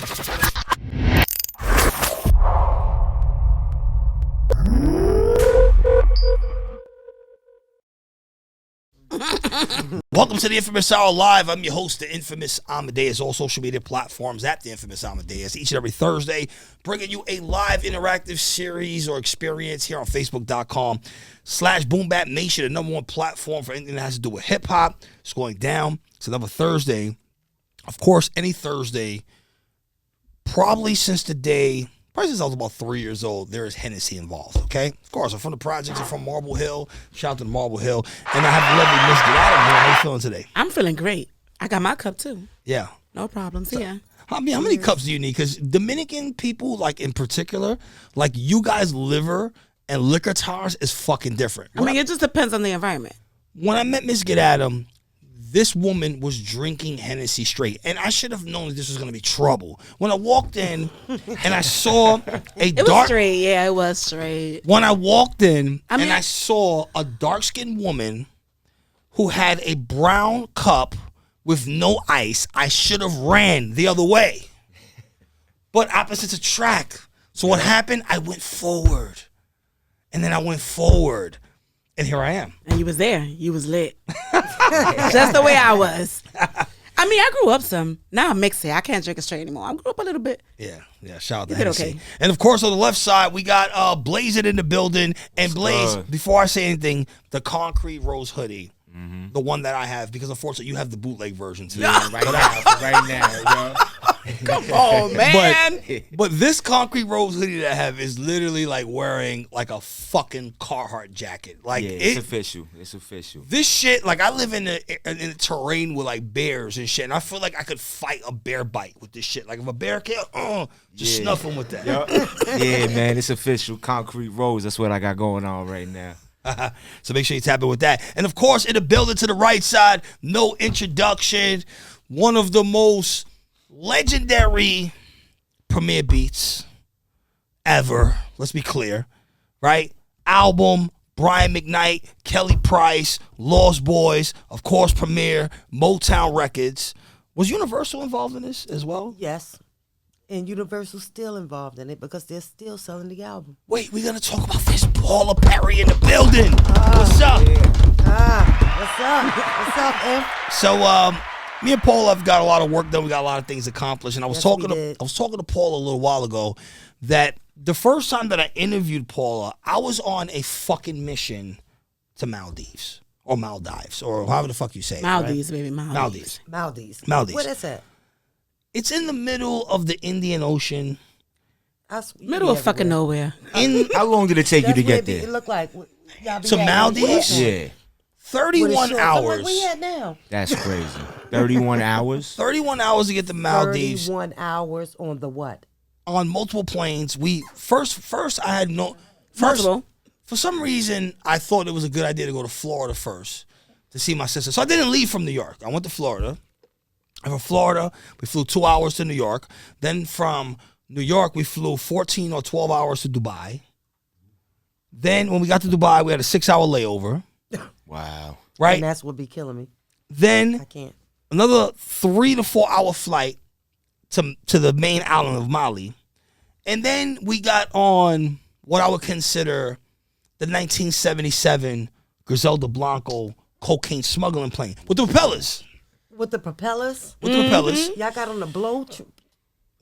Welcome to the Inphamus Hour Live. I'm your host, the Infamous Amadeuz. All social media platforms at the Infamous Amadeuz. Each and every Thursday, bringing you a live interactive series or experience here on Facebook.com/BoomBapNation, the number one platform for anything that has to do with hip hop. It's going down. It's another Thursday. Of course, any Thursday, probably since I was about 3 years old, there is Hennessy involved, okay? Of course, I'm from the projects. I'm from Marble Hill. Shout out to the Marble Hill. And I have the lovely Miss Adam here. How you feeling today? I'm feeling great. I got my cup, too. Yeah. No problems, yeah. How many cups do you need? Because Dominican people, like in particular, like you guys' liver and liquor tolerance is fucking different. I mean, it just depends on the environment. When I met Miss Get Adam, this woman was drinking Hennessy straight. And I should have known that this was going to be trouble. When I walked in and I saw It was straight. Yeah, it was straight. When I walked in I saw a dark-skinned woman who had a brown cup with no ice, I should have ran the other way. But opposites attract. So what happened? I went forward. And then I went forward. And here I am. And you was there. You was lit. Just the way I was. I mean, I grew up some. Now I'm mixed it. I can't drink it straight anymore. I grew up a little bit. Yeah. Shout out to Hennessy. Okay. And of course, on the left side, we got Blaze It in the building. And Blaze, before I say anything, the Concrete Rose hoodie. Mm-hmm. The one that I have, because unfortunately you have the bootleg version too. Yeah, right now, yo. Come on, man. But this Concrete Rose hoodie that I have is literally like wearing like a fucking Carhartt jacket. Like it's official. It's official. This shit, like I live in a terrain with like bears and shit, and I feel like I could fight a bear bite with this shit. Like if a bear came, just snuff him with that. Yeah, man, it's official. Concrete Rose. That's what I got going on right now. So make sure you tap in with that. And of course, in the building to the right side, no introduction, one of the most legendary premiere beats ever. Let's be clear, right? Album, Brian McKnight, Kelly Price, Lost Boys, of course, premiere, Motown Records. Was Universal involved in this as well? Yes. And Universal's still involved in it because they're still selling the album. Wait, we're going to talk about this. Paula Perry in the building. What's up? What's up, Em? So, me and Paula have got a lot of work done. We got a lot of things accomplished. And I was talking to Paula a little while ago that the first time that I interviewed Paula, I was on a fucking mission to Maldives. Or Maldives. Or however the fuck you say it. Maldives, right? baby. Maldives. What is that? It's in the middle of the Indian Ocean. Middle of fucking nowhere. How long did it take you to get there? It look like to Maldives? Yeah. 31 hours. Where we at now? That's crazy. 31 hours? 31 hours to get to Maldives. 31 hours on the what? On multiple planes. We first I had Multiple. For some reason I thought it was a good idea to go to Florida first to see my sister. So I didn't leave from New York. I went to Florida. And from Florida, we flew 2 hours to New York. Then from New York, we flew 14 or 12 hours to Dubai. Then when we got to Dubai, we had a 6-hour layover. Wow. Right? And that's what be killing me. Then I can't. Another 3 to 4 hour flight to the main island of Mali. And then we got on what I would consider the 1977 Griselda Blanco cocaine smuggling plane with the propellers. With the propellers? With the propellers. Y'all got on the blow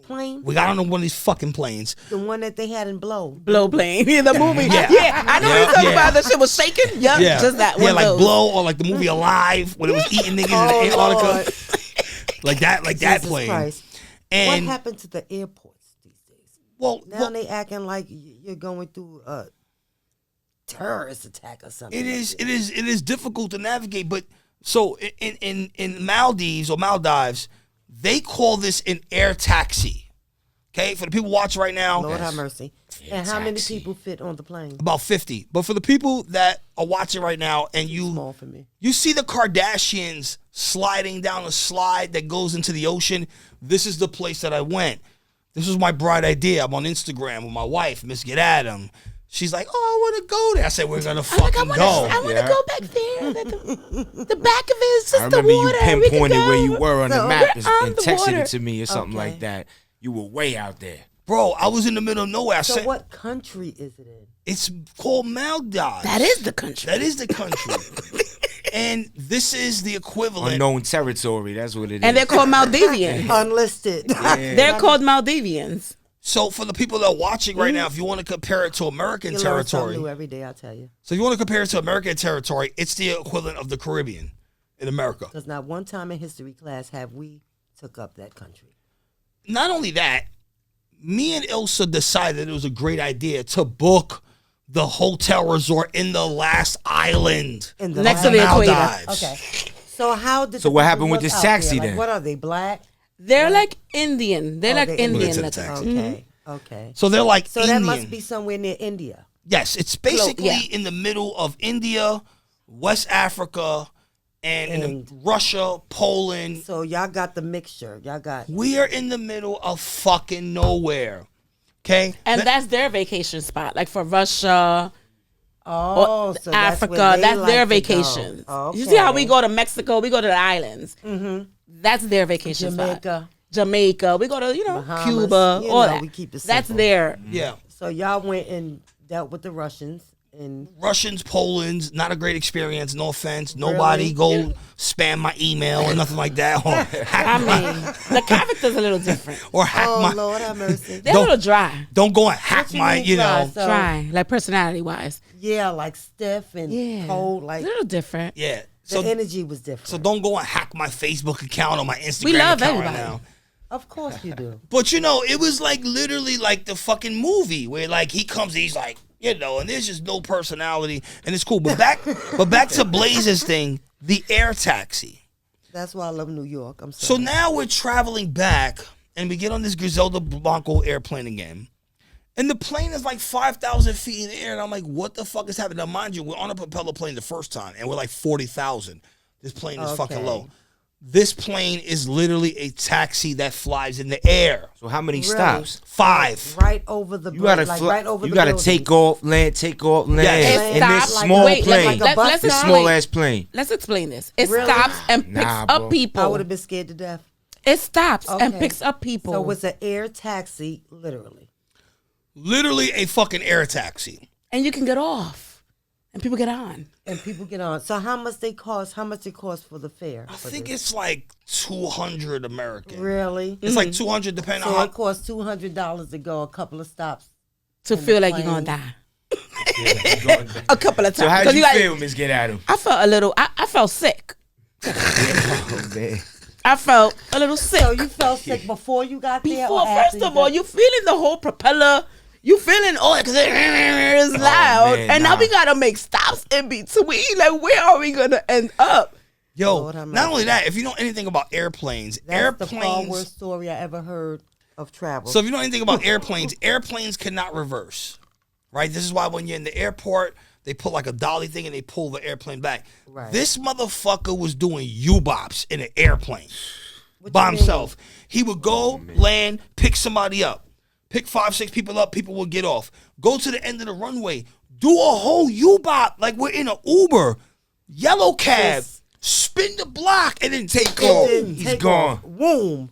plane? We got on one of these fucking planes. The one that they had in Blow. Blow plane. Yeah, the movie. Yeah. I know what you're talking about. That shit was shaking. Yep, just that one. Yeah, like Blow or like the movie Alive when it was eating niggas in Antarctica. like that plane. Christ. And what happened to the airports these days? Well, they acting like you're going through a terrorist attack or something. It is difficult to navigate, but so in Maldives or Maldives, they call this an air taxi. Okay, for the people watching right now, Lord have mercy. And how many people fit on the plane? About 50. But for the people that are watching right now, and small for me. You see the Kardashians sliding down a slide that goes into the ocean. This is the place that I went. This was my bright idea. I'm on Instagram with my wife, Miss Get Adam. She's like, oh, I want to go there. I said, we're going to fucking go. I want to go back there. The back of it is just I the remember water. you pinpointed where you were on the map and texted water. it to me or something like that. you were way out there. Bro, I was in the middle of nowhere. So what country is it in? It's called Maldives. That is the country. That is the country. And this is the equivalent. Unknown territory. That's what it is. And they're called Maldivians. Unlisted. They're called Maldivians. So for the people that are watching right now, if you want to compare it to American You learn something territory. new every day, I tell you. So if you want to compare it to American territory, it's the equivalent of the Caribbean in America. Because not one time in history class have we took up that country. Not only that, me and Ilsa decided it was a great idea to book the hotel resort in the last island. In the Next to the equator. Maldives. Okay. So how did So the what people happened with look this out taxi there? Like, then? what are they, black? They're like Indian. They're Oh, like they're Indian. Indian. looking. Okay. Okay. So they're like So Indian. that must be somewhere near India. Yes, it's basically yeah. in the middle of India, West Africa, and in Russia, Poland. So y'all got the mixture. Y'all got We are in the middle of fucking nowhere. Okay? And that's their vacation spot. Like for Russia, so that's Africa, where they that's like their to go. vacations. Okay. You see how we go to Mexico, we go to the islands. That's their vacation spot. Jamaica, we go to, Bahamas. Cuba, You all know, that. we keep it That's simple. their. Yeah. So y'all went and dealt with the Russians and Russians, Poland's, not a great experience, no offense. Nobody go spam my email or nothing like that. Or hack I mean, the character's a little different. or hack oh my Lord have mercy. They're a little dry. don't go and hack What you my, mean you dry? know. So- Dry, like personality wise. Yeah, like stiff and Yeah. cold. Like a little different. Yeah. the So energy was different. so don't go and hack my Facebook account or my Instagram We love account everybody. right now. Of course you do. But it was like literally like the fucking movie where like he comes, he's like, and there's just no personality, and it's cool. But back to Blaze's thing, the air taxi. That's why I love New York. I'm So sorry. now we're traveling back, and we get on this Griselda Blanco airplane again, and the plane is like 5,000 feet in the air, and I'm like, what the fuck is happening? Now, mind you, we're on a propeller plane the first time, and we're like 40,000. This plane is fucking Okay. low. This plane is literally a taxi that flies in the air. So how many Really? stops? 5. right over the You gotta like fly, right over you the gotta building. take off, land, Yes. in this stops. small Wait, plane. like a bus this stop? small ass plane. Let's explain this. It Really? stops and picks Nah, bro. up people. I would have been scared to death. It stops and Okay. picks up people. So it's an air taxi, literally. Literally a fucking air taxi. and you can get off. And people get on. And people get on. So how much they cost? How much it costs for the fare? I think it's like 200 American. really. It's like 200 depending So on it costs $200 to go a couple of stops. To In the feel like you're plane. gonna die. A couple of times. So how 'Cause you got- feel, Miss Get Adam? I felt a little, I felt sick. Oh, man. I felt a little sick. So you felt sick before you got there? Before, or after first of all, got- you feeling the whole propeller. You feeling all because it's loud. man, and now nah. we gotta make stops in between. Like, where are we gonna end up? Yo, Lord have not mercy. only that, if you know anything about airplanes, That's the far airplanes. worst story I ever heard of travel. So if you know anything about airplanes, airplanes cannot reverse. Right? This is why when you're in the airport, they put like a dolly thing and they pull the airplane back. Right. This motherfucker was doing U-bops in an airplane What by you mean? himself. He would go, land, pick somebody up. Pick 5, 6 people up, people will get off. Go to the end of the runway. Do a whole U-bop like we're in an Uber. Yellow cab. Yes. Spin the block and then take And off. then He's take gone. off. Womb.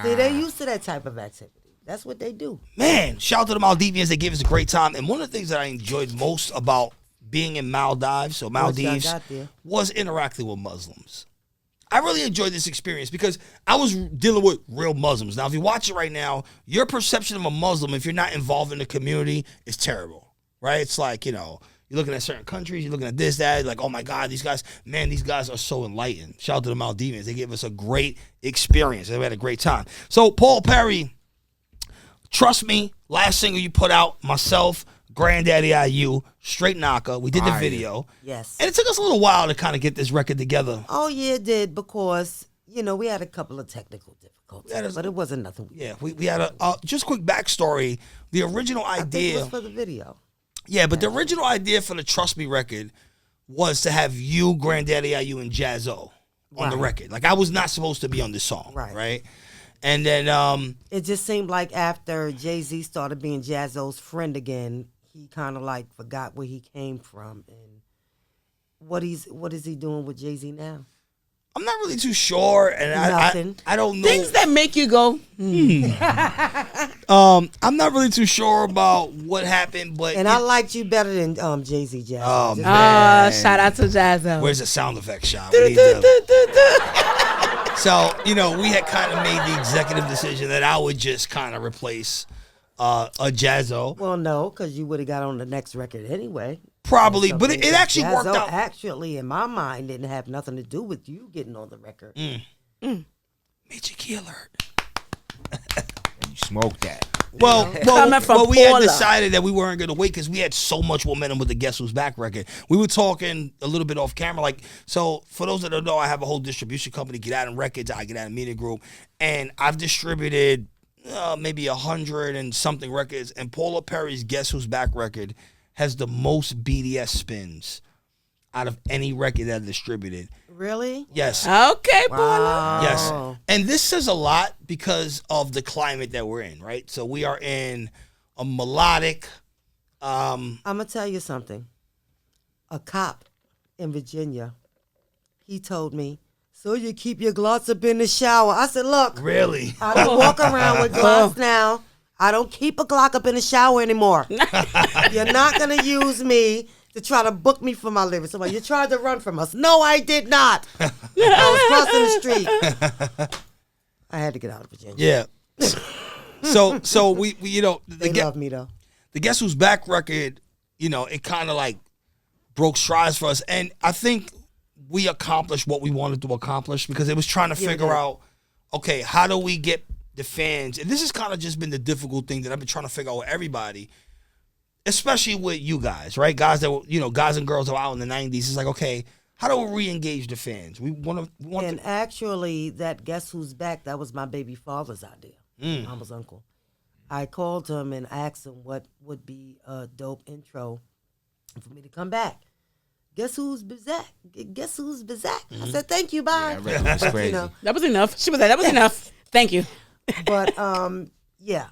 See, Nah. they're used to that type of activity. That's what they do. Man, shout out to the Maldivians. They gave us a great time. And one of the things that I enjoyed most about being in Maldives, so Maldives, got there? was interacting with Muslims. I really enjoyed this experience because I was dealing with real Muslims. Now, if you watch it right now, your perception of a Muslim, if you're not involved in the community, is terrible, right? It's like, you're looking at certain countries, you're looking at this, that, like, oh my God, these guys are so enlightened. Shout out to the Maldivians. They gave us a great experience. They had a great time. So, Paula Perry, Trust Me, last single you put out, myself, Granddaddy IU, straight knocker. We did the Fire. video. Yes. And it took us a little while to kind of get this record together. Oh, yeah, it did because, we had a couple of technical difficulties, but it wasn't nothing. Yeah, we had a just quick backstory. The original I think it idea, was for the video. yeah, but the original idea for the Trust Me record was to have you, Granddaddy IU, and Jazzo on the Right. record. Like I was not supposed to be on this song, Right. And then It just seemed like after Jay-Z started being Jazzo's friend again, he kind of like forgot where he came from and what is he doing with Jay-Z now? I'm not really too sure, and I don't know Things that make you go, I'm not really too sure about what happened, but And I liked you better than Jay-Z Jazz. Oh, Just- man. shout out to Jazzo. where's the sound effect shot? We need to- So, we had kind of made the executive decision that I would just kind of replace a Jazzo. Well, no, because you would have got on the next record anyway. Probably, but it actually worked Jazzo out. Actually, in my mind, didn't have nothing to do with you getting on the record. Major key alert. And you smoke that. Well, Coming from we had Paula. decided that we weren't going to wait because we had so much momentum with the Guess Who's Back record. We were talking a little bit off camera. So for those that don't know, I have a whole distribution company, Get Out in Records, I Get Out in Media Group, and I've distributed maybe 100 and something records, and Paula Perry's Guess Who's Back record has the most BDS spins out of any record that I distributed. Really? Yes. Okay, Paula. Yes. Oh. And this says a lot because of the climate that we're in, right? So we are in a melodic, I'm going to tell you something. A cop in Virginia, he told me, so you keep your gloss up in the shower. I said, look, really. I don't walk around with gloss now. I don't keep a Glock up in the shower anymore. You're not going to use me to try to book me for my lyrics. You tried to run from us. No, I did not. I was crossing the street. I had to get out of Virginia. Yeah. So we They love me, though. the Guess Who's Back record, it kind of like broke strides for us. And I think we accomplished what we wanted to accomplish because it was trying to figure out, okay, how do we get the fans? And this has kind of just been the difficult thing that I've been trying to figure out with everybody, especially with you guys, right? Guys that were, guys and girls that were out in the 90s. It's like, okay, how do we re-engage the fans? We want And actually, that Guess Who's Back, that was my baby father's idea, Mama's uncle. I called him and asked him what would be a dope intro for me to come back. Guess who's back? Guess who's back? I said, thank you, bye. Yeah, that was crazy. That was enough. She was like, that was enough. Thank you. But yeah,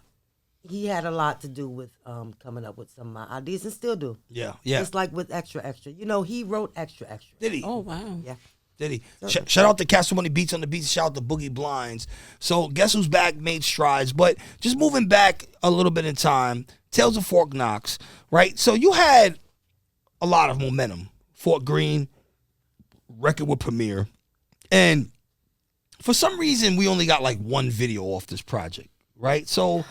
he had a lot to do with coming up with some of my ideas and still do. yeah. Just like with Extra Extra. He wrote Extra Extra. Did he? Oh, wow. Yeah. Did he? Shout out to Castle Money Beats on the Beats. Shout out to Boogie Blinds. So Guess Who's Back made strides. But just moving back a little bit in time, Tales of Fort Knox, right? So you had a lot of momentum. Fort Greene, record with Premiere. And for some reason, we only got like one video off this project, right? So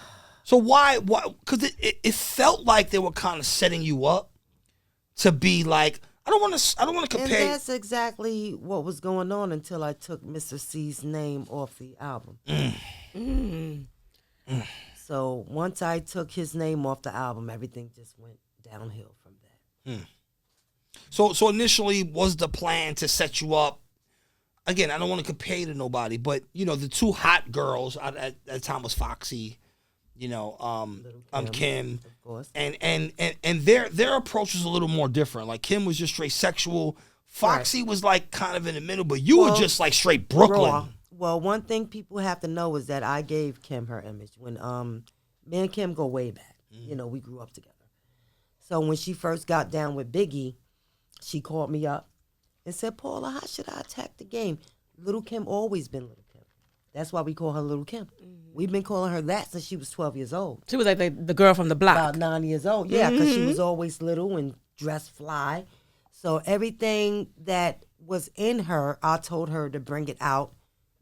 why? Because it felt like they were kind of setting you up to be like, I don't want to compare. And that's exactly what was going on until I took Mr. C's name off the album. So once I took his name off the album, everything just went downhill from that. So initially was the plan to set you up. Again, I don't want to compare you to nobody, but the two hot girls at that time was Foxy, Kim, Of course. and their approach was a little more different. Like Kim was just straight sexual. Foxy was like kind of in the middle, but you were just like straight Brooklyn. Raw. Well, one thing people have to know is that I gave Kim her image. When me and Kim go way back. We grew up together. So when she first got down with Biggie, she called me up and said, Paula, how should I attack the game? Little Kim always been Little Kim. That's why we call her Little Kim. We've been calling her that since she was 12 years old. She was like the girl from the block. About 9 years old. Yeah, because she was always little and dressed fly. So everything that was in her, I told her to bring it out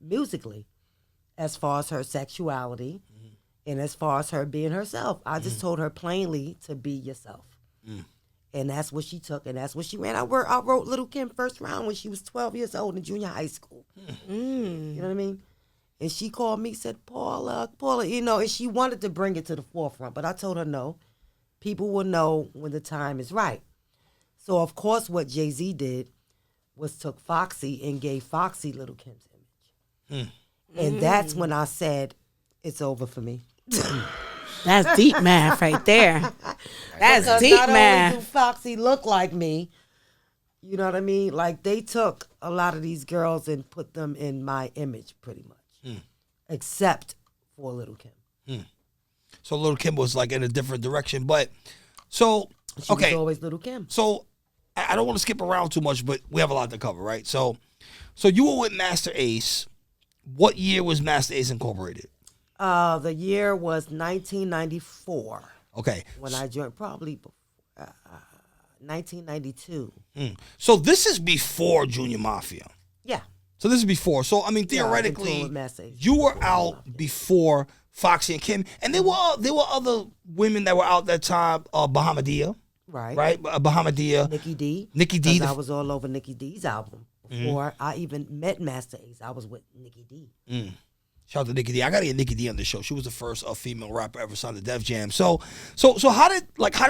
musically, as far as her sexuality and as far as her being herself. I just told her plainly to be yourself. And that's what she took, and that's what she ran. I wrote Little Kim first round when she was 12 years old in junior high school. You know what I mean? And she called me, said, Paula, and she wanted to bring it to the forefront. But I told her no. People will know when the time is right. So, of course, what Jay-Z did was took Foxy and gave Foxy Little Kim's image. And that's when I said, it's over for me. That's deep math right there. That's Because deep not only do math. Foxy look like me, you know what I mean? Like, they took a lot of these girls and put them in my image pretty much. Except for Little Kim. So Little Kim was like in a different direction, but so She was always Little Kim. So I don't want to skip around too much, but we have a lot to cover, right? So you were with Masta Ace. What year was Masta Ace incorporated? The year was 1994 Okay. when I joined, probably 1992. So this is before Junior Mafia. Yeah. So this is before. So I mean, Yeah, I've been touring theoretically, with Masta Ace you were before out Mafia. before Foxy and Kim, and there were other women that were out that time. Bahamadia, right? Bahamadia, Nikki D. Nikki D. Because I was all over Nikki D's album before I even met Masta Ace. I was with Nikki D. Shout out to Nikki D. I gotta get Nikki D on the show. She was the first female rapper ever signed to Def Jam. So how did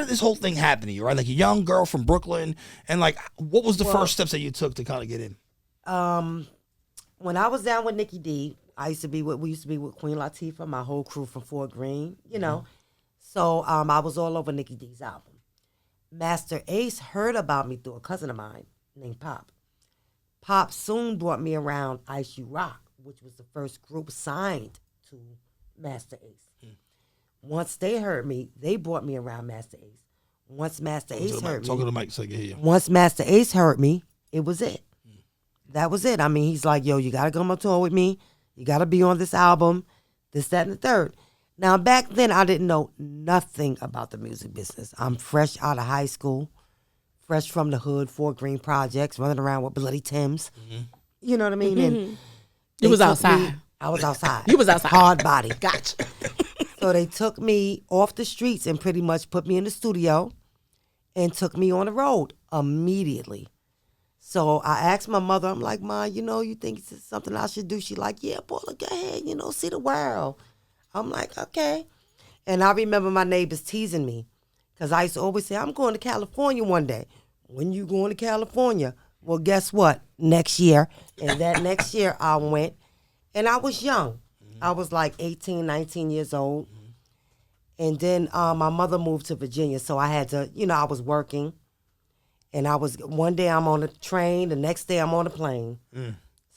this whole thing happen to you? Right, like a young girl from Brooklyn, and like, what was the first steps that you took to kind of get in? When I was down with Nikki D, we used to be with Queen Latifah, my whole crew from Fort Greene, you know. So I was all over Nikki D's album. Masta Ace heard about me through a cousin of mine named Pop. Pop soon brought me around Ice You Rock, which was the first group signed to Masta Ace. Once they heard me, they brought me around Masta Ace. Once Masta Ace heard me, Talk to the mic so I can hear you. once Masta Ace heard me, it was it. That was it. I mean, he's like, yo, you got to come on tour with me. You got to be on this album, this, that, and the third. Now, back then, I didn't know nothing about the music business. I'm fresh out of high school, fresh from the hood, Fort Greene projects, running around with Bloody Tims. You know what I mean? And You they was took outside. me- I was outside. You was outside. Hard body. Gotcha. So they took me off the streets and pretty much put me in the studio and took me on the road immediately. So I asked my mother, I'm like, Ma, you think it's something I should do? She like, yeah, Paula, go ahead, see the world. I'm like, okay. And I remember my neighbors teasing me because I used to always say, I'm going to California one day. When you going to California? Well, guess what? Next year. And that next year I went. And I was young. I was like 18, 19 years old. And then my mother moved to Virginia, so I had to, I was working. And one day I'm on a train, the next day I'm on a plane.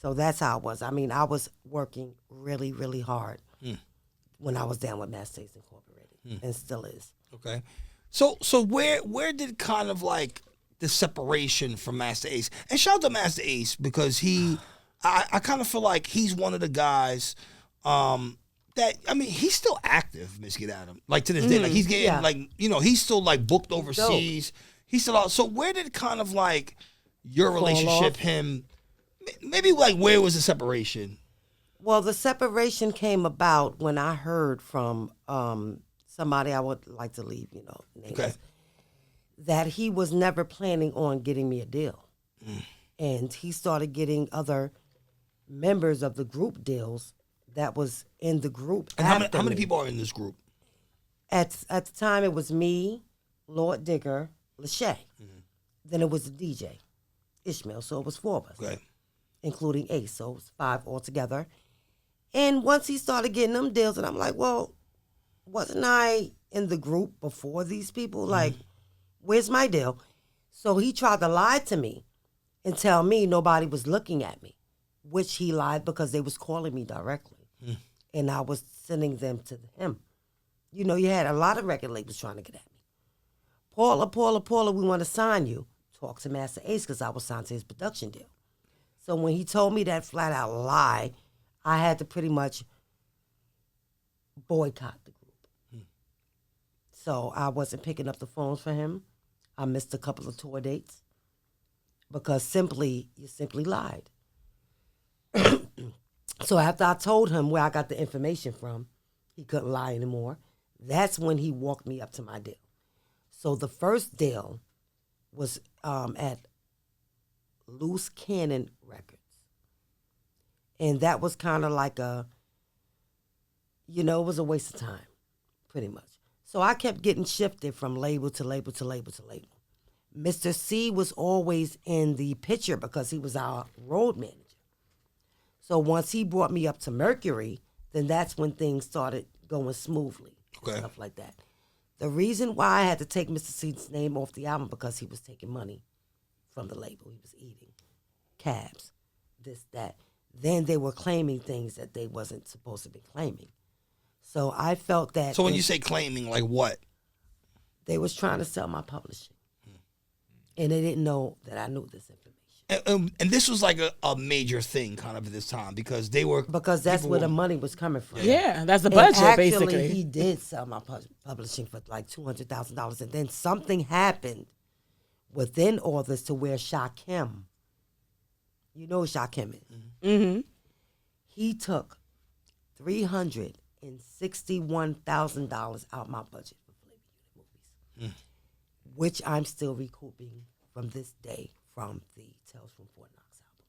So that's how it was. I mean, I was working really, really hard when I was down with Masta Ace Incorporated, and still is. Okay. So where did kind of like the separation from Masta Ace? And shout out to Masta Ace because I kind of feel like he's one of the guys that, I mean, he's still active, Miss Get Adam. Like to this day, like he's getting he's still like booked overseas. He's still out. So where did kind of like your relationship, maybe like where was the separation? Well, the separation came about when I heard from somebody I would like to leave, nameless, that he was never planning on getting me a deal. And he started getting other members of the group deals that was in the group. And how many people are in this group? At the time, it was me, Lord Digger, Lachey. Then it was the DJ, Ishmael. So it was 4 of us, Okay. including Ace. So it was 5 altogether. And once he started getting them deals, and I'm like, well, wasn't I in the group before these people? Like, where's my deal? So he tried to lie to me and tell me nobody was looking at me, which he lied because they was calling me directly. And I was sending them to him. You had a lot of record labels trying to get at me. Paula, we want to sign you. Talk to Masta Ace because I was signed to his production deal. So when he told me that flat out lie, I had to pretty much boycott the group. So I wasn't picking up the phones for him. I missed a couple of tour dates because you simply lied. So after I told him where I got the information from, he couldn't lie anymore. That's when he walked me up to my deal. So the first deal was at Loose Cannon Records. And that was kind of like it was a waste of time, pretty much. So I kept getting shifted from label to label to label to label. Mr. C was always in the picture because he was our road manager. So once he brought me up to Mercury, then that's when things started going smoothly, and stuff like that. The reason why I had to take Mr. C's name off the album because he was taking money from the label. He was eating cabs, this, that. Then they were claiming things that they wasn't supposed to be claiming. So I felt that. So when you say claiming, like what? They was trying to sell my publishing. And they didn't know that I knew this information. And this was like a major thing kind of at this time because they were Because that's where the money was coming from. Yeah, that's the And budget, actually, basically. he did sell my publishing for like $200,000. And then something happened within all this to where Shakim, you know who Shakim is? Mm-hmm. He took $361,000 out my budget for Flavor Unit movies, which I'm still recouping from this day from the Tales from Fort Knox album.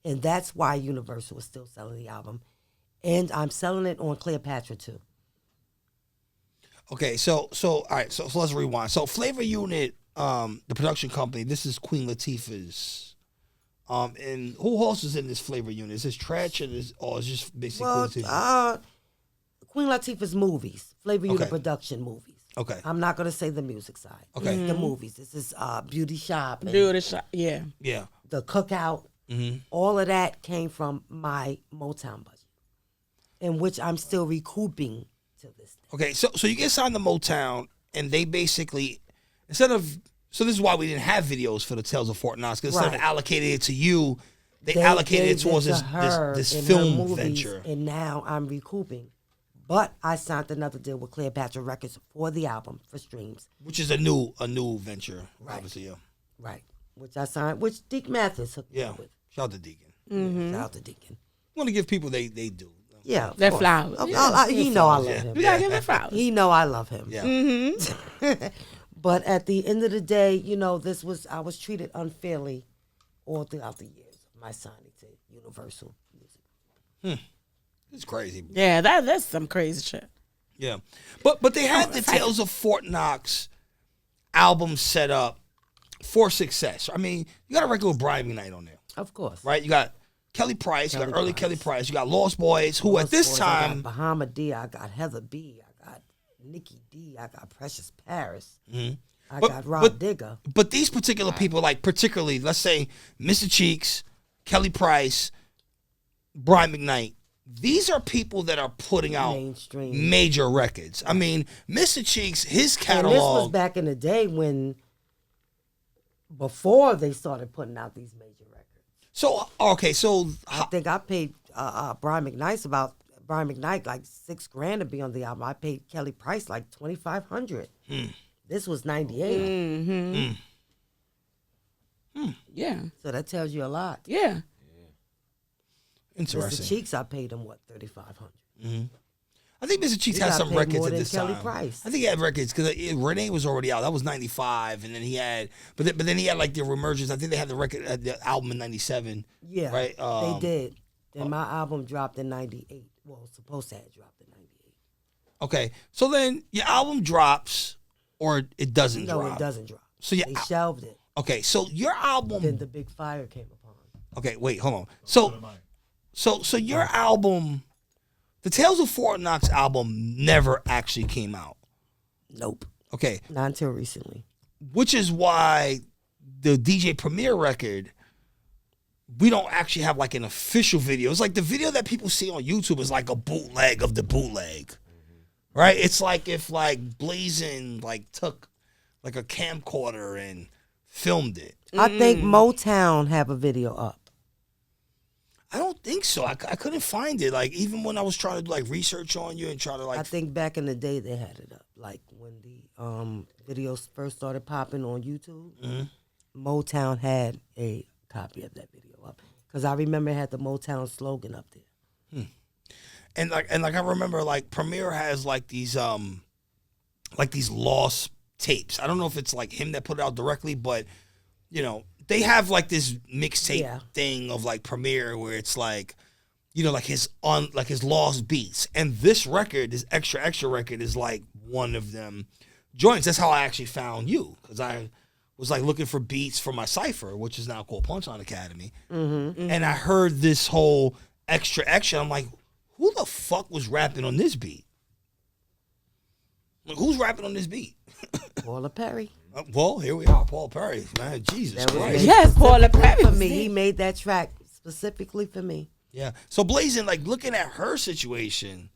And that's why Universal is still selling the album. And I'm selling it on Cleopatra too. Okay, so all right, so let's rewind. So Flavor Unit, the production company, this is Queen Latifah's. And who else is in this Flavor Unit? Is this Tretch or is just basically Well, Queen Latifah? Queen Latifah's movies, Flavor Unit Okay. production movies. Okay. I'm not going to say the music side. Okay. The movies. This is Beauty Shop. And Beauty shop. Yeah. Yeah. the Cookout. All of that came from my Motown budget, in which I'm still recouping to this day. Okay, so you get signed to Motown, and they basically so this is why we didn't have videos for the Tales of Fort Knox, because instead of Right. allocating it to you, they They allocated it gave towards to this her this in her film movies, venture. and now I'm recouping. But I signed another deal with Cleopatra Records for the album for streams. Which is a new venture, obviously. Yeah, Right. Which I signed, which Deke Mathis hooked me yeah. up with. Shout out to Deacon. Shout out to Deacon. Want to give people they do. Yeah. of They're course. flowers. He know I love him. We gotta give them flowers. He know I love him. Yeah. But at the end of the day, I was treated unfairly all throughout the years of my signing to Universal Music. It's crazy. Yeah, that's some crazy shit. Yeah, but they had the Tales of Fort Knox album set up for success. I mean, you got a record with Brian McKnight on there, Of course. right? You got Kelly Price, you got Kelly early Price. Kelly Price, you got Lost Boys, who at this Boys, time, I got Bahama D, I got Heather B, I got Nikki D, I got Precious Paris, I But- got Rob but- Digger. but these particular people, like particularly, let's say Mr. Cheeks, Kelly Price, Brian McKnight. These are people that are putting out Mainstream. major records. I mean, Mr. Cheeks, his And this was catalog. back in the day before they started putting out these major records. So okay, so I think I paid Brian McKnight like $6,000 to be on the album. I paid Kelly Price like $2,500. This was '98, Yeah. so that tells you a lot. Yeah. Mr. interesting. Cheeks, I paid him $3,500. I think Mr. Cheeks He had got some paid records more at than this Kelly time. Price. I think he had records because Renee was already out. That was '95, and then he had, but then he had like the Reemergence. I think they had the record, the album in '97. Yeah, right. they did. Then my album dropped in '98. Well, it was supposed to have dropped in '98. Okay, so then your album drops, or it doesn't No, drop. it doesn't drop. So yeah, They shelved it. okay, so your album. Then the big fire came upon. Okay, wait, hold on. So your album, the Tales of Fort Knox album, never actually came out. Nope, Okay, not until recently. which is why the DJ Premier record, we don't actually have like an official video. It's like the video that people see on YouTube is like a bootleg of the bootleg, right? It's like if like Blazin like took like a camcorder and filmed it. I think Motown have a video up. I don't think so. I couldn't find it. Like even when I was trying to do like research on you and try to like I think back in the day they had it up. Like when the videos first started popping on YouTube, Motown had a copy of that video up. Because I remember it had the Motown slogan up there. and I remember like Premier has like these lost tapes. I don't know if it's like him that put it out directly, but you know, they have like this mixtape thing of like Premier where it's like, you know, like his lost beats. And this record, this extra record is like one of them joints. That's how I actually found you, because I was like looking for beats for my cipher, which is now called Punchline Academy. And I heard this whole extra. I'm like, who the fuck was rapping on this beat? Like, who's rapping on this beat? Paula Perry. Well, here we are, Paul Perry. Man, Jesus That was Christ. made Yes, Paula Perry for was me. there. He made that track specifically for me. Yeah. So Blazin', like looking at her situation,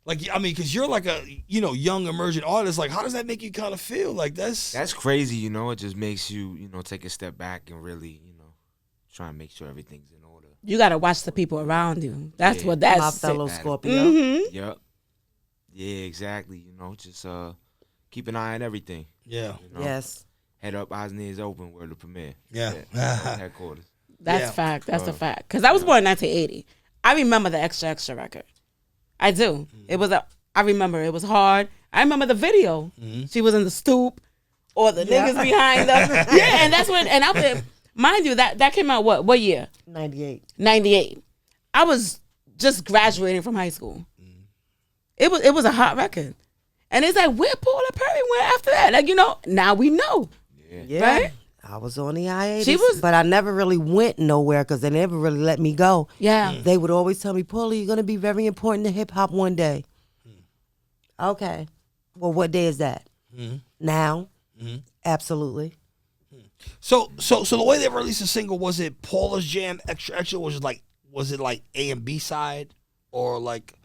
Like, I mean, because you're like a, young emerging artist. Like, how does that make you kind of feel? Like, That's crazy, you know. It just makes you, take a step back and really, try and make sure everything's in order. You got to watch the people around you. That's what that's. My fellow Scorpio. Mm-hmm. Yep. Yeah, exactly. Just keep an eye on everything. Yeah. Yes. Head up, eyes and ears open. We're the premiere. Yeah. Headquarters. That's Yeah. fact. That's a fact. Because I was born in 1980. I remember the Extra Extra record. I do. I remember it was hard. I remember the video. She was in the stoop, or the niggas behind her. Yeah, and that's when. And I, mind you, that came out what year? 98. 98. I was just graduating from high school. It was a hot record, and it's like where Paula Perry went after that. Like now we know. Yeah. Right? I was on the hiatus, She was- but I never really went nowhere because they never really let me go. Yeah. They would always tell me, Paula, you're going to be very important to hip hop one day. Okay. Well, what day is that? Now? Absolutely. So the way they released the single, was it Paula's Jam Extra Extra? Was it like A and B side, or like?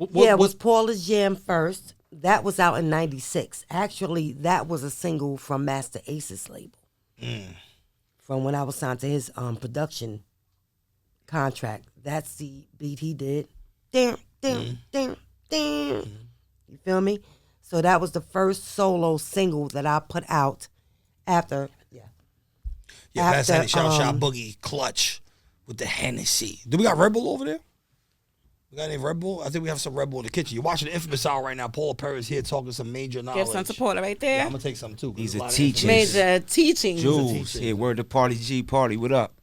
It was Paula's Jam first. That was out in 96. Actually, that was a single from Masta Ace's label. From when I was signed to his production contract. That's the beat he did. Damn. You feel me? So that was the first solo single that I put out after. Yeah, that's after, Shot Boogie Clutch with the Hennessy. Do we got Red Bull over there? We got any Red Bull? I think we have some Red Bull in the kitchen. You're watching the Inphamus Hour right now. Paula Perry's here talking some major knowledge. Give some support right there. Yeah, I'm gonna take some too. These there's a are lot of teachings. information. Major teachings. Jules, here, word to Party G Party. What up?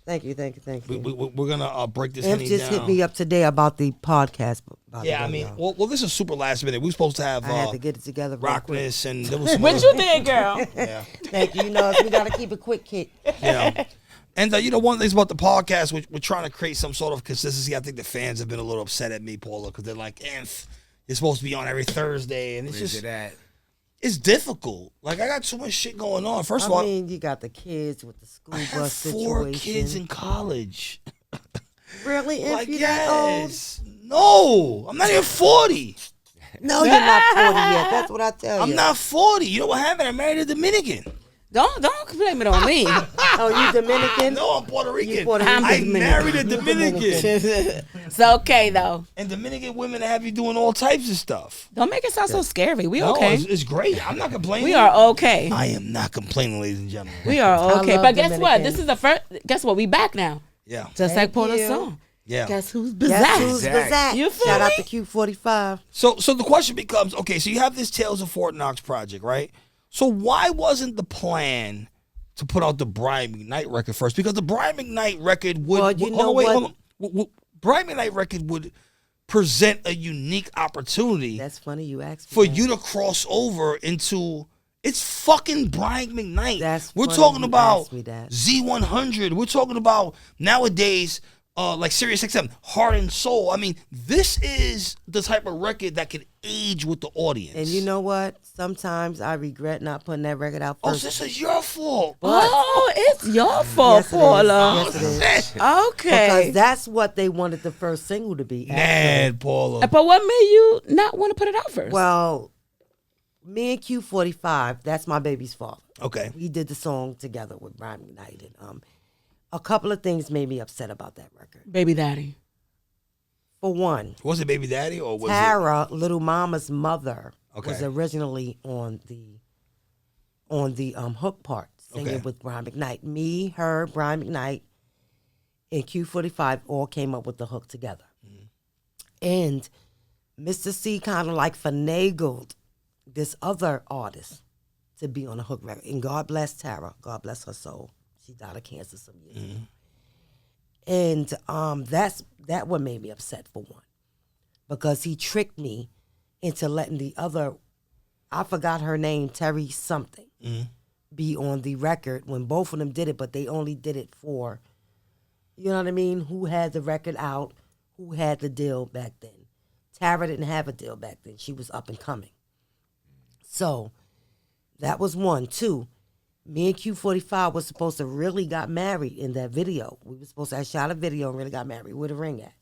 Thank you. We're gonna break this Imp Henny just down. hit me up today about the podcast. Yeah, I mean, well, this is super last minute. We were supposed to have I had to get it together real quick. Rockness, and there was some What other- you did, girl? Yeah. Thank you. We got to keep it quick, kid. Yeah. And one of the things about the podcast, we're trying to create some sort of consistency. I think the fans have been a little upset at me, Paula, because they're like, "Inf, you're supposed to be on every Thursday," and it's Where's just it at? it's difficult. Like I got too much shit going on. First of I all, mean, you got the kids with the school I have bus 4 situation. kids in college. Really? If Like you that old? yes, no, I'm not even 40. No, you're not 40 yet. That's what I tell you. I'm not 40. You know what happened? I married a Dominican. Don't blame it on me. Oh, you Dominican? No, I'm Puerto Rican. You Puerto Rican. I Dominican. married a You Dominican. It's okay though. And Dominican women have you doing all types of stuff. Don't make it sound so scary. We No, okay. it's great. I'm not complaining. We are okay. I am not complaining, ladies and gentlemen. We are okay. love But guess what? Dominican. This is the first. Guess what? We back now. Yeah. Just Thank like Paula's you. song. Yeah. Guess who's Guess bizarre? who's Exact. Bizak? You feel Shout out me? to Q45. So the question becomes, okay, so you have this Tales of Fort Knox project, right? So why wasn't the plan to put out the Brian McKnight record first? Because the Brian McKnight record would, Well, you hold know on, wait, what? hold on. Brian McKnight record would present a unique opportunity That's funny you asked me for that. you to cross over into it's fucking Brian McKnight. That's We're funny talking you about asked me that. Z100. We're talking about nowadays like Sirius XM, Heart and Soul. I mean, this is the type of record that can age with the audience. And you know what? Sometimes I regret not putting that record out oh, first. this is your fault. Oh, it's your fault, Yes, it is. Paula. Yes, it is. Okay. Because that's what they wanted the first single to be. Mad, Paula. But what made you not want to put it out first? Well, me and Q45, that's my baby's father. Okay. We did the song together with Brian McKnight. And, a couple of things made me upset about that record. Baby daddy. For one, Was it Baby Daddy or was Tara, Little Mama's mother, Okay. was originally on the hook part, singing Okay. with Brian McKnight. Me, her, Brian McKnight, and Q45 all came up with the hook together. And Mr. C kind of like finagled this other artist to be on the hook record. And God bless Tara. God bless her soul. She died of cancer some years ago. And that what made me upset, for one, because he tricked me into letting the other, I forgot her name, Terry something, be on the record when both of them did it, but they only did it for, you know what I mean, who had the record out, who had the deal back then. Tara didn't have a deal back then. She was up and coming. So that was one. Two, me and Q45 was supposed to really got married in that video. We were supposed to have shot a video and really got married. Where the ring at?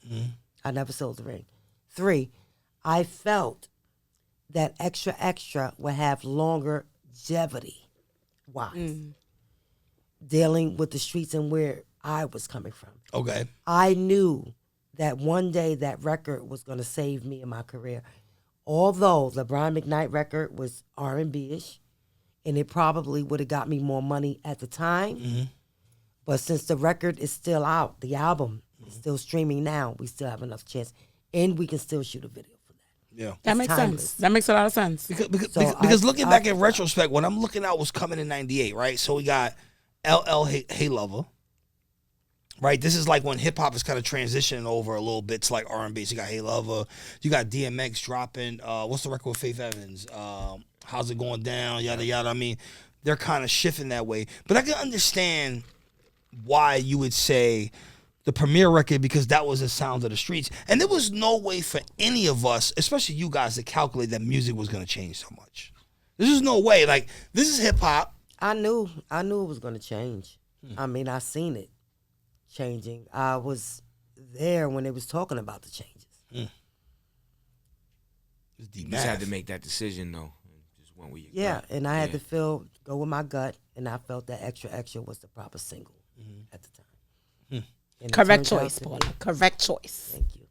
I never sold the ring. 3, I felt that Extra Extra would have longer longevity wise, dealing with the streets and where I was coming from. Okay. I knew that one day that record was going to save me in my career. Although the Brian McKnight record was R&B-ish, and it probably would have got me more money at the time. But since the record is still out, the album is still streaming now, we still have enough chance. And we can still shoot a video for that. Yeah. That makes sense. That makes a lot of sense. Because looking back in retrospect, what I'm looking at was coming in 98, right? So we got LL Hey Lover. Right, this is like when hip hop is kind of transitioning over a little bit to like R&B. So you got Hey Lover, you got DMX dropping. What's the record with Faith Evans? How's it going down? Yada yada. I mean, they're kind of shifting that way. But I can understand why you would say the premiere record, because that was the sound of the streets, and there was no way for any of us, especially you guys, to calculate that music was going to change so much. There's just no way. Like, this is hip hop. I knew it was going to change. I mean, I seen it changing. I was there when they was talking about the changes. You just had to make that decision, though. Just went with your gut. And I had to go with my gut, and I felt that Extra Extra was the proper single at the time. And Correct choice, Paula. Correct choice. Thank you.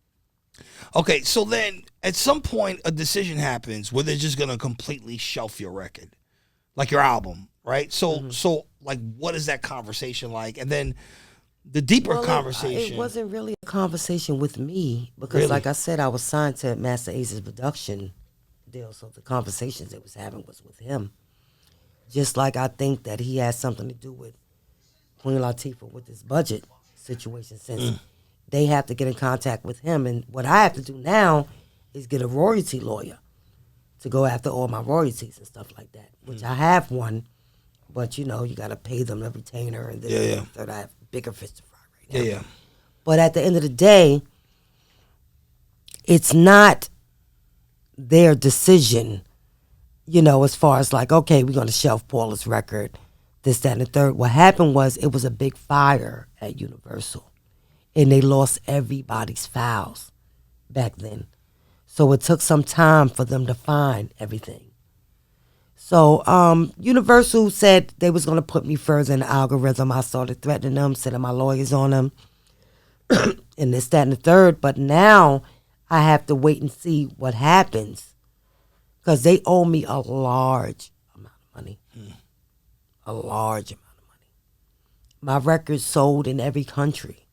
Okay, so then at some point a decision happens where they're just gonna completely shelf your record, like your album, right? So like, what is that conversation like? And then the deeper conversation. It wasn't really a conversation with me because, like I said, I was signed to Masta Ace's production deal, so the conversations they was having was with him. Just like I think that he has something to do with Queen Latifah with this budget situation, since they have to get in contact with him. And what I have to do now is get a royalty lawyer to go after all my royalties and stuff like that, which I have one, but you got to pay them the retainer and this and third. I have bigger fish to fry right now. But at the end of the day, it's not their decision, as far as like, okay, we're going to shelf Paula's record, this, that, and the third. What happened was it was a big fire at Universal, and they lost everybody's files back then. So it took some time for them to find everything. So Universal said they was going to put me further in the algorithm. I started threatening them, sending my lawyers on them, and this, that, and the third. But now I have to wait and see what happens, because they owe me a large amount of money. A large amount of money. My record's sold in every country.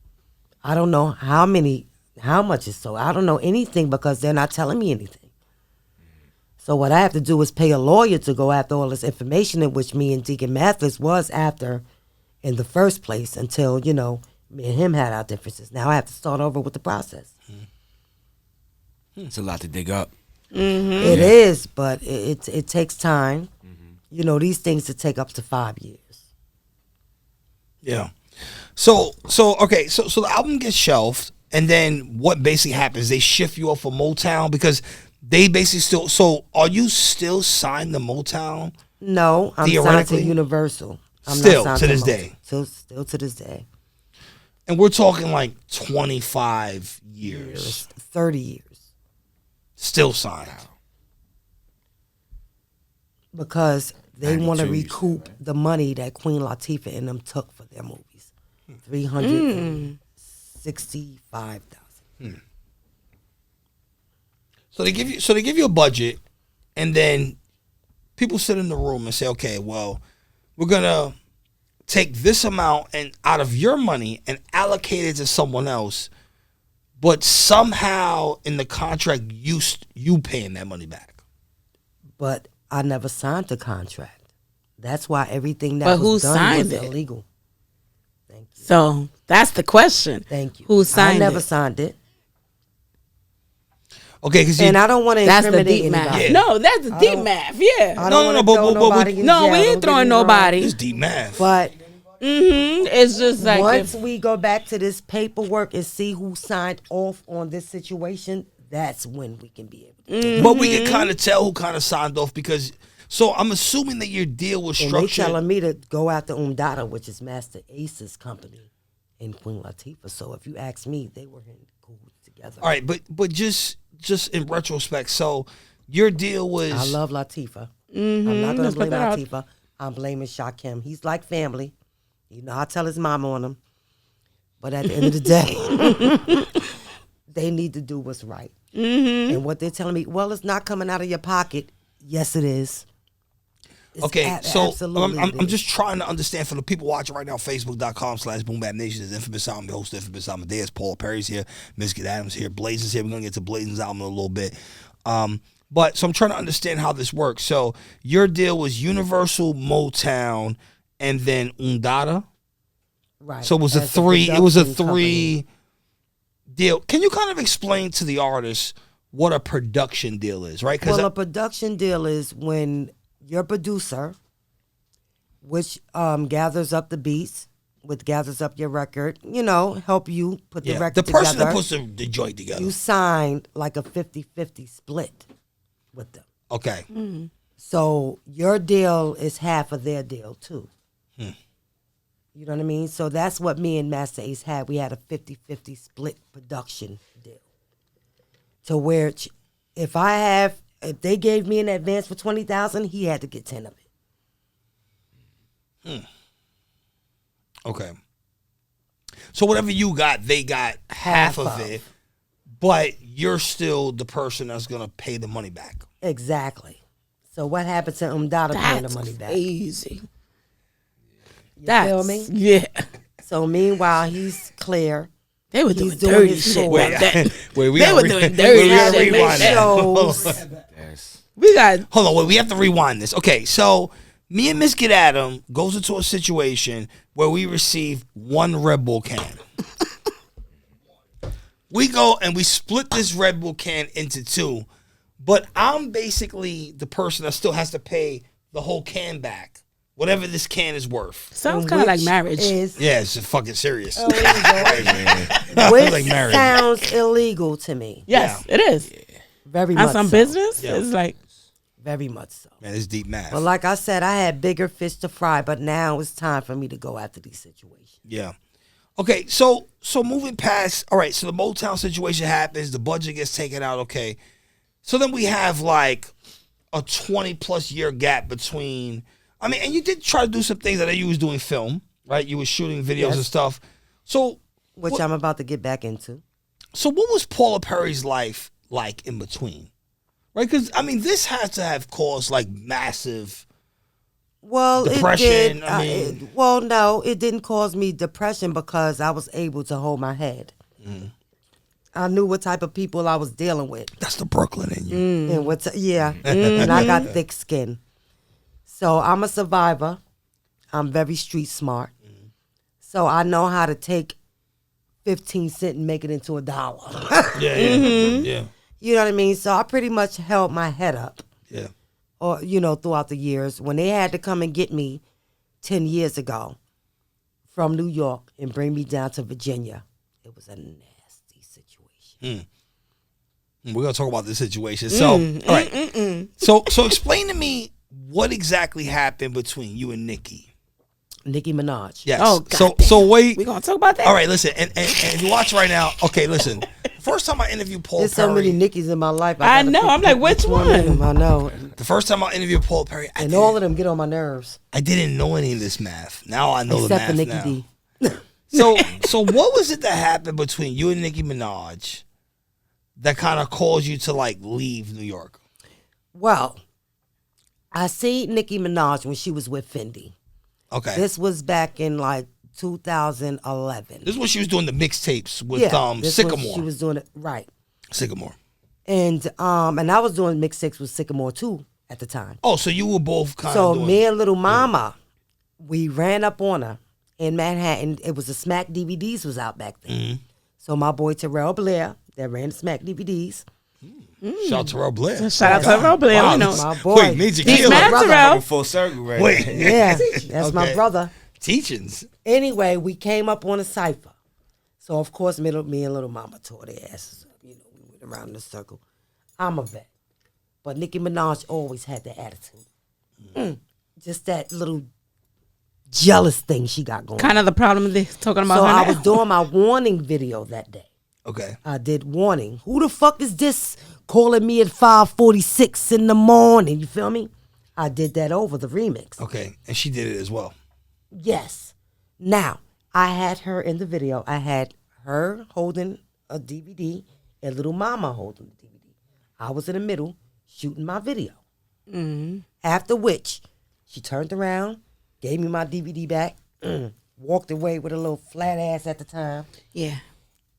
I don't know how much is sold. I don't know anything because they're not telling me anything. So what I have to do is pay a lawyer to go after all this information, in which me and Deacon Mathis was after in the first place, until, me and him had our differences. Now I have to start over with the process. It's a lot to dig up. It is, but it takes time. These things that take up to 5 years. Yeah. So the album gets shelved, and then what basically happens? They shift you off of Motown, because they basically still. So are you still signed to Motown? No, I'm signed to Universal. I'm still not signed to this Motown. day. Still to this day. And we're talking like 25 years. 30 years. Still signed. Because they want to recoup the money that Queen Latifah and them took for their movies. $365,000. So they give you a budget, and then people sit in the room and say, okay, well, we're gonna take this amount and out of your money and allocate it to someone else, but somehow in the contract you paying that money back. But I never signed the contract. That's why everything that was done was illegal. Thank you. So that's the question. Thank you. Who signed it? I never signed it. Okay, and I don't want to incriminate deep anybody. math. No, that's the deep math. Yeah. I don't No, we ain't throwing nobody. It's deep math. But it's just like, once we go back to this paperwork and see who signed off on this situation, that's when we can be able to. But we can kind of tell who kind of signed off, because. So I'm assuming that your deal was structured. And they telling me to go after Umdada, which is Masta Ace's company, and Queen Latifah. So if you ask me, they were in cahoots together. All right, but just just in retrospect. So your deal was I love Latifah. Mm-hmm. I'm not going Let's to blame put that out. Latifah. I'm blaming Shakim. He's like family. You know, I tell his mama on him. But at the end of the day, they need to do what's right. Mm-hmm. And what they're telling me, well, it's not coming out of your pocket. Yes, it is. It's okay. So absolutely I'm it is. just trying to understand for the people watching right now. Facebook.com/BoomBapNation is Inphamus Hour. I'm your host, Inphamus Amadeuz. Paula Perry's here. Miss Adams here. Blazing's here. We're gonna get to Blazing's album in a little bit. But so I'm trying to understand how this works. So your deal was Universal, Motown, and then Undada. Right. So it was As a production three deal. Can you kind of explain to the artist what a production deal is, right? Well, a production deal is when your producer, which gathers up the beats, which gathers up your record, help you put the record the together. person that puts the joint together. You signed like a 50-50 split with them. Okay. So your deal is half of their deal too. You know what I mean? So that's what me and Masta Ace had. We had a 50-50 split production deal. To where if they gave me an advance for $20,000, he had to get 10 of it. Okay. So whatever you got, they got half of it, but you're still the person that's gonna pay the money back. Exactly. So what happened to Umdada paying the money back? Easy. You feel me? Yeah. So meanwhile, he's clear. They were doing He's doing dirty his shit tour. back then. Wait, we They gotta were doing dirty gotta shit rewind back that. then. Shows. Yes. We got Hold on, wait, we have to rewind this. Okay, so me and Miss Get Adam goes into a situation where we receive one Red Bull can. We go and we split this Red Bull can into two, but I'm basically the person that still has to pay the whole can back, whatever this can is worth. sounds kind of like Which marriage. is Yeah, it's fucking serious. illegal. It's like marriage. Sounds illegal to me. Yes, it is. Very On much some so. business, Yeah. it's like Very much so. Man, it's deep math. But like I said, I had bigger fish to fry, but now it's time for me to go after these situations. Yeah. Okay, so moving past, all right, so the Motown situation happens, the budget gets taken out, okay. So then we have like a 20-plus year gap between, I mean, and you did try to do some things. I know you was doing film, right? You was shooting videos Yes. and stuff. So Which I'm about to get back into. so what was Paula Perry's life like in between? Right? Because, I mean, this has to have caused like massive... Well, Depression, it did. I mean- No, it didn't cause me depression because I was able to hold my head. I knew what type of people I was dealing with. That's the Brooklyn in you. And and I got thick skin. So I'm a survivor. I'm very street smart. So I know how to take 15 cents and make it into $1. Yeah. You know what I mean? So I pretty much held my head up. Yeah. Or throughout the years. When they had to come and get me 10 years ago from New York and bring me down to Virginia, it was a nasty situation. We're gonna talk about this situation. So, all right. So explain to me what exactly happened between you and Nicki. Nicki Minaj. Yes. Oh, So wait. we gonna talk about that. All right. Listen, and if you watch right now, okay. Listen. First time I interviewed Paul There's Perry. so many Nickis in my life. I gotta know. pick I'm like, which one? of them. I know. The first time I interviewed Paul Perry, And all of them get on my nerves. I didn't know any of this math. Now I know Except the for math Nicki now. D. So what was it that happened between you and Nicki Minaj that kind of caused you to like leave New York? Well, I see Nicki Minaj when she was with Fendi. Okay. This was back in like 2011. This is when she was doing the mixtapes with this when Sycamore. She was doing it right. Sycamore. And I was doing mixtapes with Sycamore too at the time. Oh, so you were both kind So of doing... me and Little Mama, we ran up on her in Manhattan. It was the Smack DVDs was out back then. Mm-hmm. So my boy Terrell Blair, that ran the Smack DVDs. Shout out to Terrell Blair. Shout out to Terrell Blair. Wow, We know. My boy. Wait, Major Deep Killer. Math brother. Terrell. Coming full circle right Wait. now. Yeah, that's my Okay. brother. Teachings. Anyway, we came up on a cipher. So of course, me and Little Mama tore their asses up. We went around in a circle. I'm a vet, but Nicki Minaj always had that attitude. Just that little jealous thing she got going. Kind of the problem they're talking about So her I now. was doing my warning video that day. Okay. I did Warning. Who the fuck is this calling me at 5:46 in the morning? You feel me? I did that over the remix. Okay. And she did it as well. Yes. Now, I had her in the video. I had her holding a DVD and Little Mama holding the DVD. I was in the middle shooting my video. Mm-hmm. After which, she turned around, gave me my DVD back, walked away with a little flat ass at the time. Yeah.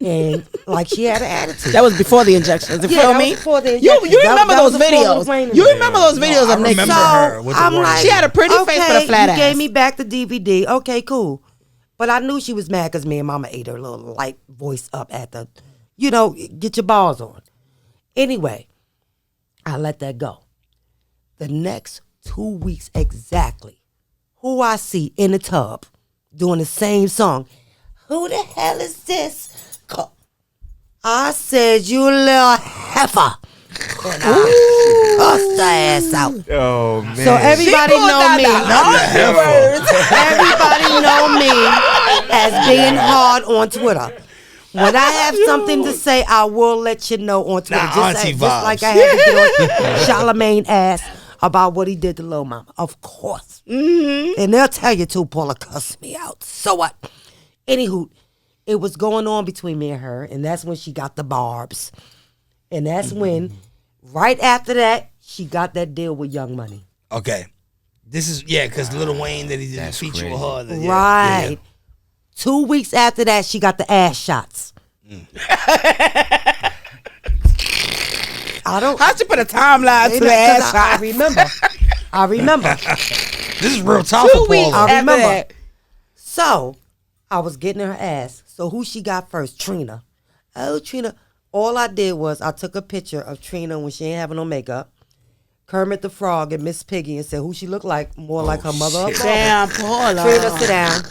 And like she had an attitude. That was before the injections. You Yeah, feel that me? was before the You injections. remember That was those before videos? Lil Wayne. You remember those videos I of Nick? remember So, her with the I'm warning. like, She had a pretty face with a flat you ass. gave me back the DVD. Okay, cool. But I knew she was mad because me and Mama ate her little light voice up at the, get your balls on. Anyway, I let that go. The next 2 weeks exactly, who I see in the tub doing the same song. Who the hell is this? I said, you little heifer. And I cussed her ass out. Oh man. So everybody know me. Everybody know me as being hard on Twitter. When I have something to say, I will let you know on Twitter. Nah, Just auntie like vibes. I had to get on Charlamagne ass about what he did to Lil Mama. Of course. Mm-hmm. And they'll tell you too, Paula cussed me out. So what? Anywho, it was going on between me and her, and that's when she got the barbs. And that's when, right after that, she got that deal with Young Money. Okay. This is, because Lil Wayne that he did a That's feature crazy. with her. that- Right. yeah. 2 weeks after that, she got the ass shots. I don't. How'd you put a timeline to the ass I shot? remember. I remember. This is real tough 2 for weeks Paula. I after remember. that. So, I was getting her ass. So, who she got first? Trina. Oh, Trina. All I did was I took a picture of Trina when she ain't having no makeup, Kermit the Frog and Miss Piggy, and said who she looked like, more like her mother or father. Damn, Paula. Trina, sit down.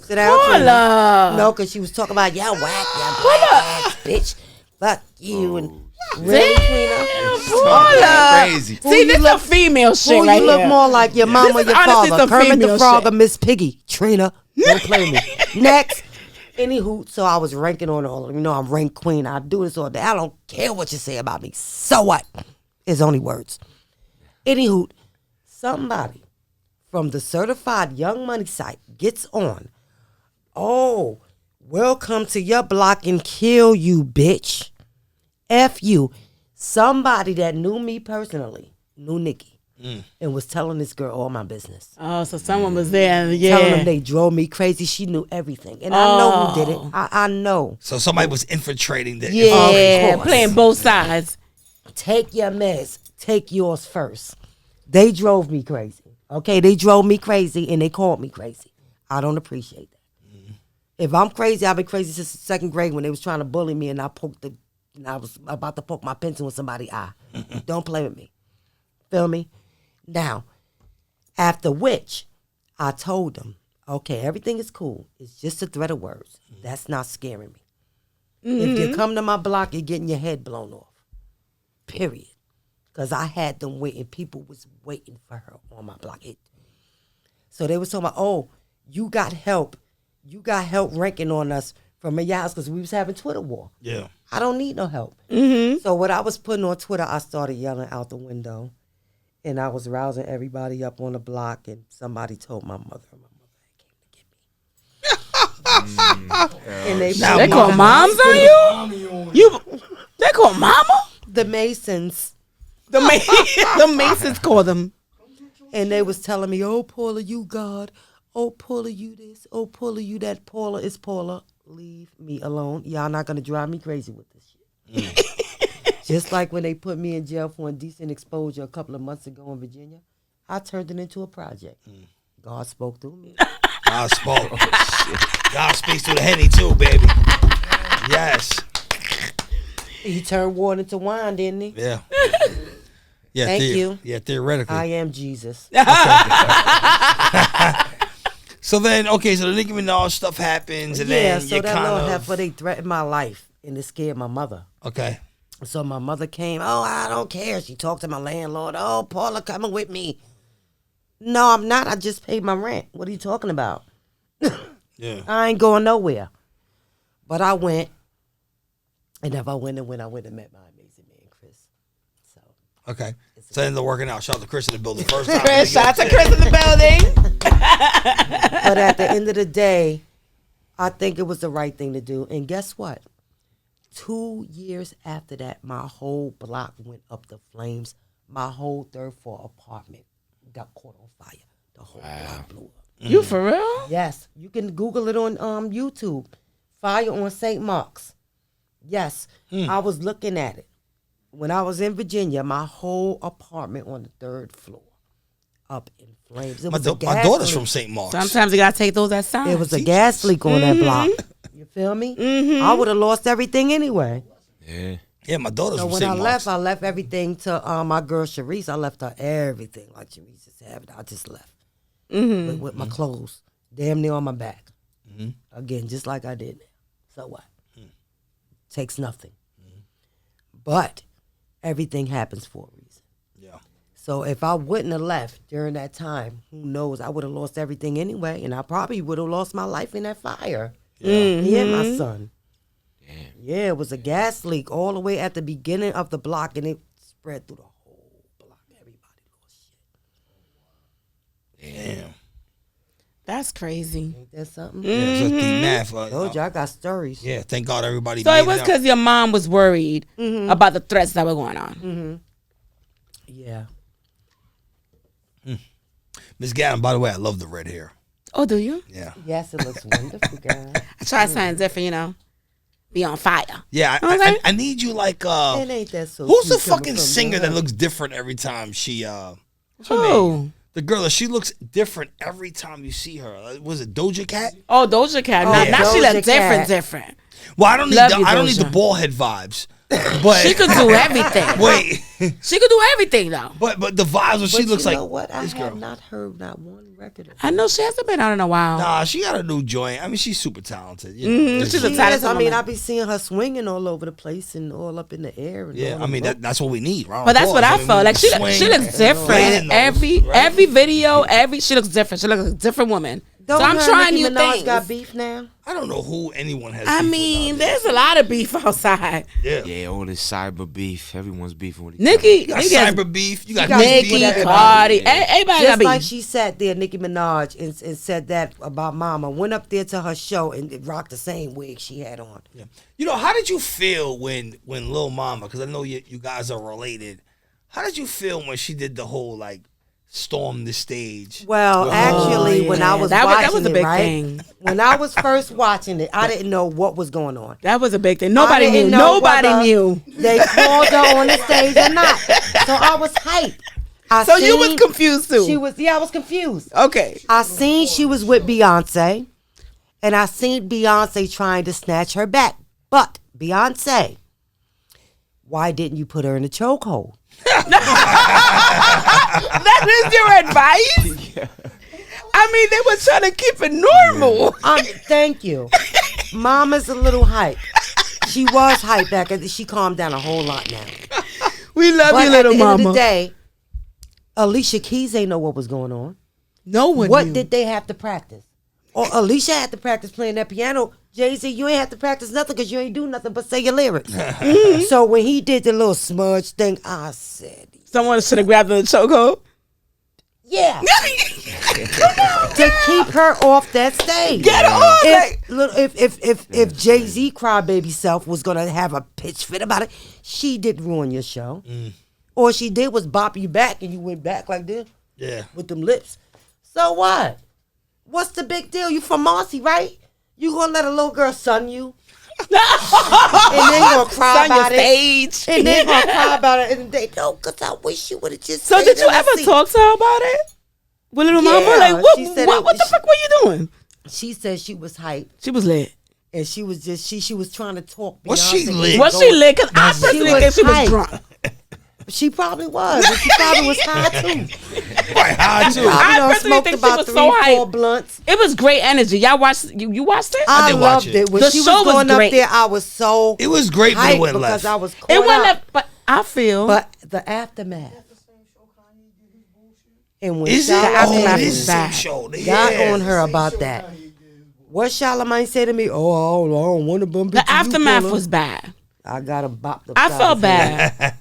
Sit down, Trina. Paula. No, because she was talking about, yeah, whack, yeah, black ass, bitch. Fuck you. And really, Trina? Paula. Crazy. Who See, you this is look- a female shit Who right you look here. more like, your mama or This is your honestly father? some Kermit the female Frog shit. or Miss Piggy? Trina, don't play me. Next. Anywho, so I was ranking on all. I'm rank queen. I do this all day. I don't care what you say about me. So what? It's only words. Anywho, somebody from the Certified Young Money site gets on. Oh, we'll come to your block and kill you, bitch. F you. Somebody that knew me personally, knew Nikki, and was telling this girl all my business. Oh, so someone was there. Yeah. Telling them they drove me crazy. She knew everything. And I know who did it. I know. So somebody was infiltrating the Yeah, course. playing both sides. Take your meds. Take yours first. They drove me crazy. Okay, they drove me crazy and they called me crazy. I don't appreciate that. If I'm crazy, I've been crazy since the second grade when they was trying to bully me and I was about to poke my pencil in somebody's eye. Don't play with me. Feel me? Now, after which, I told them, okay, everything is cool. It's just a thread of words. That's not scaring me. If you come to my block, you're getting your head blown off. Period. Because I had them waiting. People was waiting for her on my block. So they was talking about, oh, you got help. You got help ranking on us from your house because we was having Twitter war. Yeah. I don't need no help. Mm-hmm. So what I was putting on Twitter, I started yelling out the window. And I was rousing everybody up on the block. And somebody told my mother. And my mother came to get me. And they Now, They call moms on you? They call mama? The Masons. The Masons call them. And they was telling me, oh, Paula, you God. Oh, Paula, you this. Oh, Paula, you that. Paula is Paula. Leave me alone. Y'all not going to drive me crazy with this shit. Just like when they put me in jail for indecent exposure a couple of months ago in Virginia, I turned it into a project. God spoke through me. God spoke. God speaks through the Henny too, baby. Yes. He turned water into wine, didn't he? Yeah. Yeah. Thank you. Yeah, theoretically. I am Jesus. So then, okay, so the Nicki Minaj stuff happens, and Yeah, then so you that kind little of heifer, they threatened my life, and it scared my mother. okay. So my mother came, oh, I don't care. She talked to my landlord, oh, Paula coming with me. No, I'm not. I just paid my rent. What are you talking about? Yeah. I ain't going nowhere. But I went And if I wouldn't have I would have met my amazing man, Chris. So Okay. So it ended up working out. Shout out to Chris in the building. First time. Chris, shout out to Chris in the building. but at the end of the day, I think it was the right thing to do. And guess what? 2 years after that, my whole block went up the flames. My whole third floor apartment got caught on fire. The whole block blew up. You for real? Yes, you can Google it on YouTube. Fire on St. Mark's. Yes, I was looking at it. When I was in Virginia, my whole apartment on the third floor up in flames. It My was a my gas daughter's leak. from St. Mark's. Sometimes you gotta take those as signs. It was a gas leak on that block. You feel me? I would have lost everything anyway. Yeah. Yeah, my daughter's So from when St. I Mark's. left, I left everything to my girl Sharice. I left her everything like Sharice just had it. I just left with my clothes, damn near on my back. Again, just like I did now. So what? Takes nothing. But everything happens for a reason. Yeah. So if I wouldn't have left during that time, who knows? I would have lost everything anyway, and I probably would have lost my life in that fire. Me and my son. Damn. Yeah, it was a gas leak all the way at the beginning of the block, and it spread through the whole block. Everybody lost shit. Damn. That's crazy. Ain't that something? Yeah, so the math. Told you I got stories. Yeah, thank God everybody. So made it was out. because your mom was worried about the threats that were going on. Yeah. Miss Gavin, by the way, I love the red hair. Oh, do you? Yeah. Yes, it looks wonderful, girl. I try something different, you know. Be on fire. Yeah, know what I'm saying? I need you like It ain't that so who's the cute coming fucking from singer the- that looks different every time she what's her name? Oh. The girl, she looks different every time you see her. Was it Doja Cat? Oh, Doja Cat. Oh, now, yeah. now she Doja look Cat. different. Well, I don't need Love the, you, I don't need the Doja. ball head vibes. But She could do everything. wait, She could do everything, though. but the vibes when she But looks you like know what? I this have girl. not heard not one record of I know she hasn't been out in a while. Nah, she got a new joint. I mean, she's super talented. You know? She's a She talented is. I mean, woman. I be seeing her swinging all over the place and all up in the air. And Yeah, all I mean over. that's what we need. Round But that's of what I applause. felt like. She Swing. looks different. Playing those, right? Every video, she looks different. She looks like a different woman. Don't so I'm her and trying Nicki new Minaj things. got beef now? I don't know who anyone has. I beef with mean, nowadays. there's a lot of beef outside. Yeah. Yeah, all this cyber beef. Everyone's beefing with each Nikki, You got Nikki, has- cyber beef. You got got beef. Nikki, with everybody. Cardi, Yeah. everybody got Just beef. like she sat there, Nicki Minaj, and said that about Mama. Went up there to her show and rocked the same wig she had on. Yeah. You know, how did you feel when Lil Mama? Because I know you guys are related. How did you feel when she did the whole like storm the stage? Well, actually, when I was that watching was a it, big right? thing. When I was first watching it, I didn't know what was going on. That was a big thing. Nobody I knew. didn't know Nobody whether knew. They called her on the stage or not. So I was hyped. So you was confused too. I was confused. Okay. I seen she was with Beyonce, and I seen Beyonce trying to snatch her back. But Beyonce, why didn't you put her in a chokehold? That is your advice? I mean, they were trying to keep it normal. Thank you. Mama's a little hype. She was hype back, and she calmed down a whole lot now. We love But you, at little the mama. end of the day, Alicia Keys ain't know what was going on. No one What knew. did they have to practice? Or Alicia had to practice playing that piano. Jay-Z, you ain't have to practice nothing because you ain't do nothing but say your lyrics. So when he did the little smudge thing, I said, Someone should have grabbed the chokehold. yeah. To keep her off that stage. Get her off. If Jay-Z crybaby self was gonna have a pitch fit about it, she didn't ruin your show. All she did was bop you back and you went back like this Yeah. with them lips. So what? What's the big deal? You from Marcy, right? You gonna let a little girl son you? And then you gonna cry on your about it. stage. And then gonna cry about it. And they no, cause I wish you would have just. So stayed did you in the ever seat. talk to her about it? With little mama? Yeah, Like, what, she said what the fuck were you doing? She said she was hyped, She was lit. and she was just she was trying to talk. Was she Beyonce lit? into Was she going- lit? Because I She personally was think she was hyped. drunk. She probably was. And she probably was high too. Right, high too. I done personally smoked think she about was 3, so 4 hyped. blunts. It was great energy. Y'all watched? You watched it? I did watch loved it. it. When The she show was was going up great. there, I was so It was great, but it hyped went because left. I was caught It wasn't. up. But I feel. But the aftermath. And when Is it? aftermath Oh, was it is the bad. same show. got Yeah. on her about that. What Charlamagne said to me, oh, I don't want to bump the aftermath was bad. I gotta bop the. I felt bad.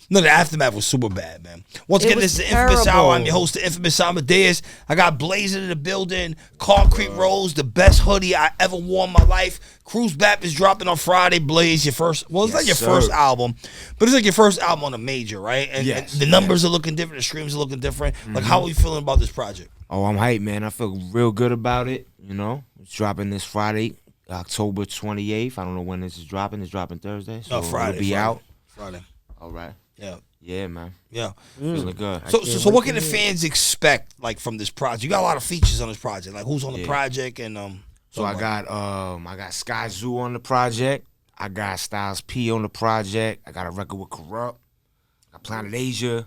No, the aftermath was super bad, man. Once It again, was this is the Inphamus Hour. I'm terrible. your host, the Inphamus Amadeuz. I got Blazing in the building. Concrete Rose, the best hoodie I ever wore in my life. Cruise Bap is dropping on Friday. Blaze, your first. Well, it's Yes, not your sir. first album, but it's like your first album on a major, right? And Yes, the numbers are looking different. The streams are looking different. Like, how are you feeling about this project? Oh, I'm hyped, man. I feel real good about it. You know, it's dropping this Friday, October 28th. I don't know when this is dropping. It's dropping Thursday, so No, Friday. it'll be Friday. out. Friday. All right. Yeah. Yeah, man. Yeah. Feeling good. So what can the fans expect like from this project? You got a lot of features on this project. Like who's on the project and So I got Sky Zoo on the project. I got Styles P on the project. I got a record with Corrupt. Got Planet Asia.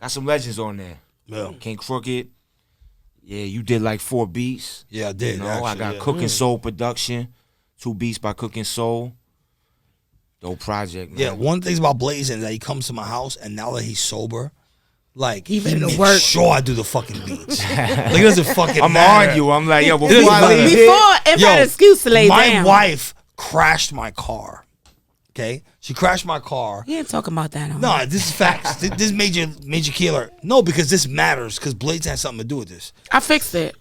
Got some legends on there. Yeah. King Crooked. Yeah, you did like 4 beats. Yeah, I did. You know, I actually, got yeah. Cooking Soul production. 2 beats by Cooking Soul. Dope project, man. Yeah, one of the things about Blazing is that he comes to my house and now that he's sober, like he ready to makes work. sure I do the fucking beats. Like it doesn't fucking I'm matter. on you. I'm like, yo, before Doesn't I matter. leave Before, here, if I had an excuse to lay my down. wife crashed my car. Okay, she crashed my car. You ain't talking about that. No, this is facts. This is major killer. No, because this matters. Because Blades has something to do with this. I fixed it.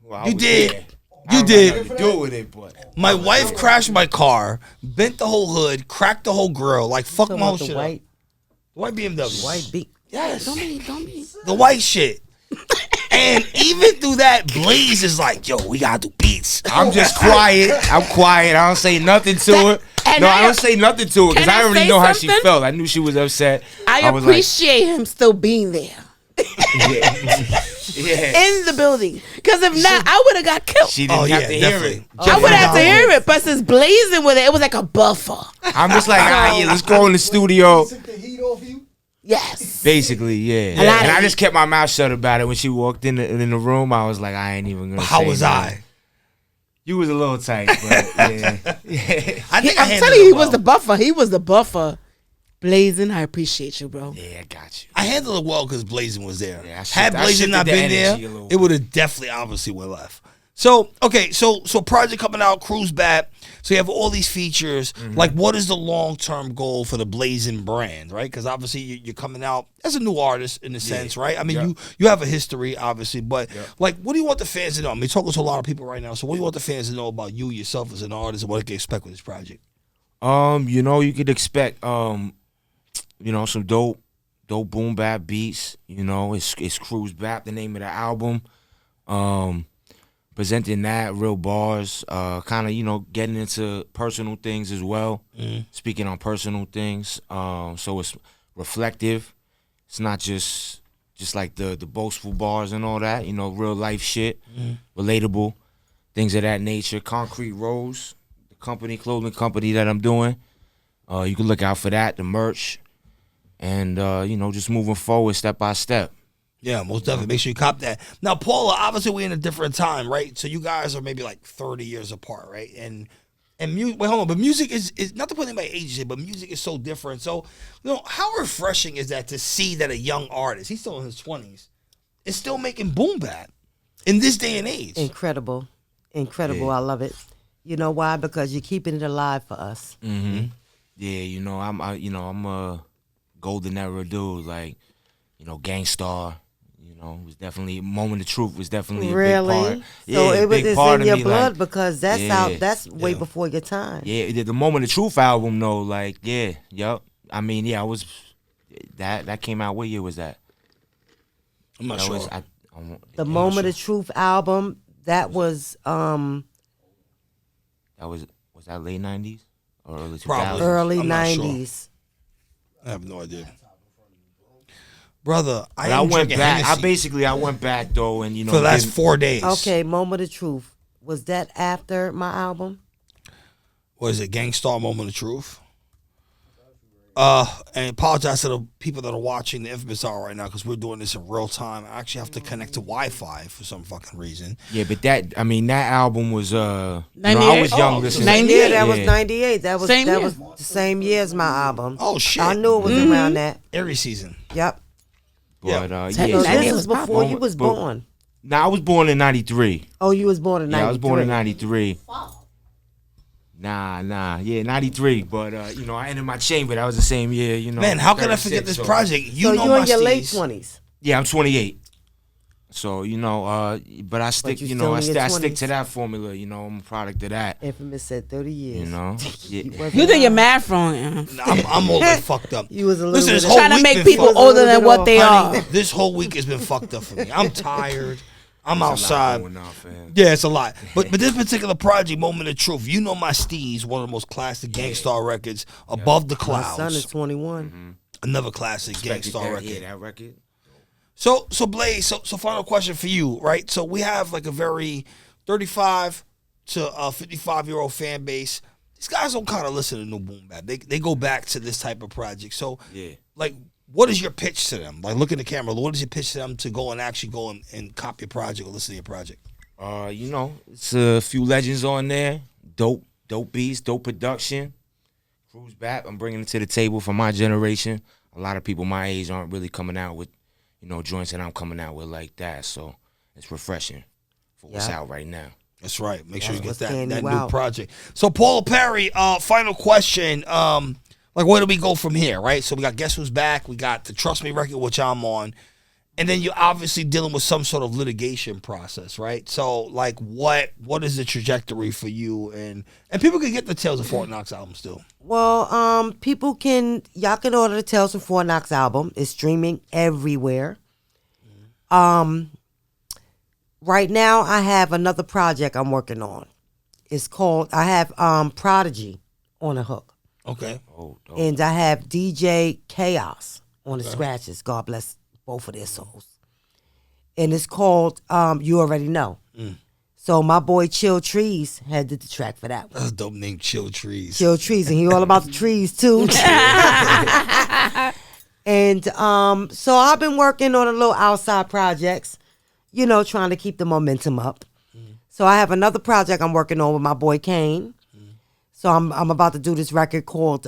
well, I You was did. there. You I don't did. have nothing to do with it, but My wife crashed my car, bent the whole hood, cracked the whole grill, like fuck Talking my whole about the shit white, up. White BMW. white beat. Yes. Don't be. The white shit. And even through that, Blaze is like, yo, we gotta do beats. I'm just quiet. I'm quiet. I don't say nothing to her. and No, I- I don't say nothing to her because Can I I already say know how she something? felt. I knew she was upset. I was like, appreciate him still being there yeah. in the building. Because if not, I would have got killed. She didn't have to hear it. I would have to hear it, but since Blazing with it was like a buffer. I'm just like, all right, yeah, let's go in the studio. Took the heat off you. Yes. Basically, yeah. A lot And of I just kept my mouth shut about it. When she walked in the room, I was like, I ain't even gonna. How say was nothing. I? You was a little tight, but yeah. I think I I'm handled telling you, it he well. was the buffer. He was the buffer. Blazing, I appreciate you, bro. Yeah, I got you. I handled it well because Blazing was there. Yeah, Had I Blazing shifted not the been there, energy a little it would have definitely obviously went left. So, okay, so project coming out, Cruise Back. So you have all these features. Like, what is the long-term goal for the Blazing brand, right? Because obviously you're coming out as a new artist in a sense, right? I mean, you have a history, obviously, but like, what do you want the fans to know? I mean, talking to a lot of people right now. So what do you want the fans to know about you, yourself as an artist, and what they can expect with this project? You know, you could expect you know, some dope boom bap beats. You know, it's Cruise Bap, the name of the album. Presenting that, real bars, kind of, you know, getting into personal things as well. Speaking on personal things. So it's reflective. It's not just like the boastful bars and all that, you know, real life shit, relatable, things of that nature. Concrete Rose, the clothing company that I'm doing. You can look out for that, the merch. And, you know, just moving forward step by step. Yeah, most definitely. Make sure you cop that. Now, Paula, obviously we're in a different time, right? So you guys are maybe like 30 years apart, right? And wait, hold on. But music is not to put anybody age in, but music is so different. So, you know, how refreshing is that to see that a young artist, he's still in his 20s, is still making boom bap in this day and age? Incredible. I love it. You know why? Because you're keeping it alive for us. Mm-hmm. Yeah, you know, I'm a golden era dude, like, you know, Gangstar. You know, was definitely Moment of Truth was definitely a big part. So Yeah, it was big it's part in of your me, blood like, because that's out. That's way Yeah. before your time. yeah, the Moment of Truth album though, like, yeah, yup. I mean, yeah, I was that came out. What year was that? I'm not That sure. was, The Moment of Truth album. That was that was that late 90s or early 2000s? Probably. early I'm not sure. 90s. I have no idea. Brother, I But I am went drinking back. Hennessy I went back though, and you know, for the last did- 4 days. Okay, Moment of Truth. Was that after my album? What is it? Gangstar Moment of Truth. And apologize to the people that are watching the Inphamus Hour right now because we're doing this in real time. I actually have to connect to Wi-Fi for some fucking reason. Yeah, but that album was you know, I 98? was young Oh, listening. 98? Yeah, that was 98. That was Same that year. was the same year as my album. Oh shit! I knew it was around that. Every season. Yep. But Yeah. yeah, So That this was was before you was but- born. Nah, I was born in '93. Oh, you was born in 93. Yeah, I was born in '93. Nah. Yeah, 93. But, you know, I ended my chamber. That was the same year, you know. Man, how can I 36, forget this so- project? You So know you my in your late steez. 20s. Yeah, I'm 28. So, you know, but I stick, you you still know, in your I stick 20s. to that formula. You know, I'm a product of that. Infamous said 30 years. You know? Yeah. wasn't You did your lying. math wrong. Yeah. I'm all bit fucked up. You was a little Listen, bit this whole Trying to week make been people fucked- older than bit what off. they Honey, are. this whole week has been fucked up for me. I'm tired. I'm There's a lot outside. going on, fam. Yeah, it's a lot. But this particular project, Moment of Truth, you know my steez, one of the most classic Gangstar records, Above the My son Clouds. is 21. Another classic Expected Gangstar that- record. Yeah, that record. So Blaze, so final question for you, right? So we have like a very 35 to 55-year-old fan base. These guys don't kind of listen to new boom bap. They go back to this type of project. So Yeah. like, what is your pitch to them? Like, look in the camera. What is your pitch to them to go and actually go and cop your project or listen to your project? You know, it's a few legends on there. Dope beats, dope production. Cruise back. I'm bringing it to the table for my generation. A lot of people my age aren't really coming out with, you know, joints that I'm coming out with like that. So it's refreshing for what's Yeah. out right now. That's right. Make sure you get what's that getting new you out. project. So Paula Perry, final question. Like, where do we go from here, right? So we got Guess Who's Back. We got the Trust Me record, which I'm on. And then you're obviously dealing with some sort of litigation process, right? So, like, what is the trajectory for you? And people can get the Tales of Fort Knox album still. Well, y'all can order the Tales from Fort Knox album. It's streaming everywhere. Right now I have another project I'm working on. It's called, I have Prodigy on the hook. Okay. Oh, dope. And I have DJ Chaos on the scratches. God bless both of their souls. And it's called You Already Know. So my boy Chill Trees had did the track for that one. That's a dope name, Chill Trees. Chill Trees, and he all about the trees too. And so I've been working on a little outside projects, you know, trying to keep the momentum up. So I have another project I'm working on with my boy Kane. So I'm about to do this record called